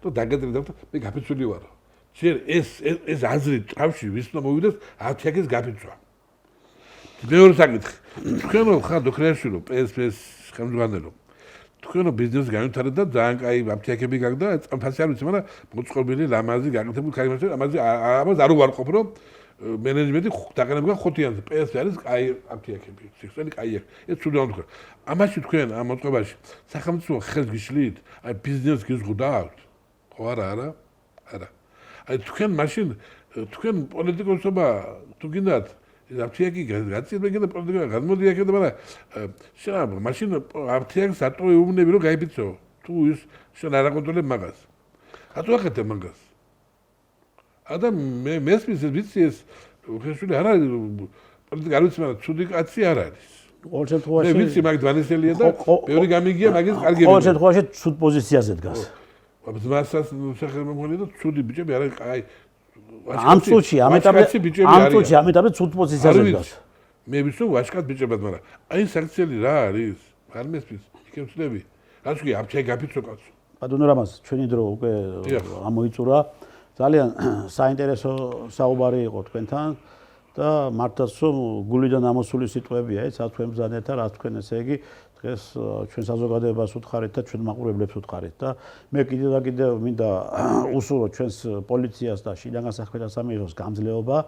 და დაგადრე და მე გაფიცული ვარო ჯერ ეს აზრი ტრავში ვის უნდა მოვიდეს ავთიაქის გაფიცვა მეორე საკითხი თქვენო ხარ ოქროაშვილო PSP-ს ხელმძღვანელო თქვენო ბიზნესი განვითარდა და ძალიან კაი აფთიაქები გაგდა წამფასი არ ვიცი მაგრამ მოწყობილი ლამაზი გაკეთებული კაი მასე ამას არ უარყოფ რომ მენეჯმენტი დაყენებგან ხოთიანზე PSP არის კაი აფთიაქები სიქსელი კაია ეს თუდაუნ თქვენ ამაში თქვენ ამ მოწყობაში სახელმწიფო ხელს გიშლით აი ბიზნესს გიზღუდავთ ხო არა აი თქვენ მაშინ თქვენ პოლიტიკოსობა თუ გინდათ აფთიაკი გაწიებენ და პოლიტიკა გადმოდიან და მაგრამ შენ მაშინ აფთიაკს ატო ეუბნები რომ გაიფიცო თუ ის შენ არ აკონტროლებ მაგას ატო ახეთე მაგას ადამ მე მესმის ვიცი ეს ხეშვილი არ არის პოლიტიკა არ ვიცი მაგრამ ცუდი კაცი არ არის ყოველ შემთხვევაში მე ვიცი მაგ დანისელია და ბევრი გამიგია მაგის კარგი ყოველ შემთხვევაში ცუდ პოზიციაზე დგას მასაც სახელმწიფო და ცუდი ბიჭები არ აი ამ წუთში ამ ეტაპზე ცუდ პოზიციაზე დგას მე ვიცი ვაშკად ბიჭებად მაგრამ აი საქციელი რა არის არ მესმის იქნებ ცდები რაც კი აფჩე გაფიცო კაცო ბატონო რამაზ ჩვენი დრო უკვე ამოიწურა ძალიან საინტერესო საუბარი იყო თქვენთან და მართლაც რომ გულიდან ამოსული სიტყვებია ეს თქვენ ბრძანებთ რა თქვენ ესე იგი დღეს ჩვენ საზოგადოებას უთხარით და ჩვენ მაყურებლებს უთხარით და მე კიდევ მინდა უსურო ჩვენს პოლიციას და შინაგან განსახილველთა სამინისტროს გამძლეობა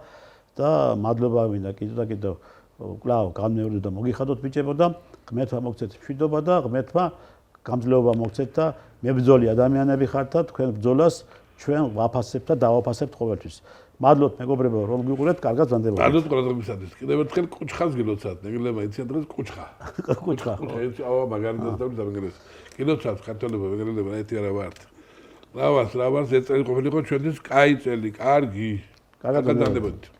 და მადლობა მინდა კიდევ კვლავ განმეორდეთ და მოგიხადოთ ბიჭებო და ღმერთმა მოგცეთ მშვიდობა და ღმერთმა გამძლეობა მოგცეთ და მებრძოლი ადამიანები ხართ და თქვენ ბრძოლას ჩვენ ვაფასებთ და დავაფასებთ ყოველთვის მადლობთ მეგობრებო რომ გიყურეთ კარგად ვანდებოდეთ მადლობთ ყურადღებისათვის კიდევ ერთხელ კუჩხას გილოცავთ ნეგლება იციან დღეს კუჩხა ავა მაგარიდას და დამგერეს გილოცავთ ქართველებო ვეგრელებო ერთი არა ვართ ლავას ეს წელი ყოფილიყო ჩვენთვის კაი წელი კარგი კარგად ვანდებოდეთ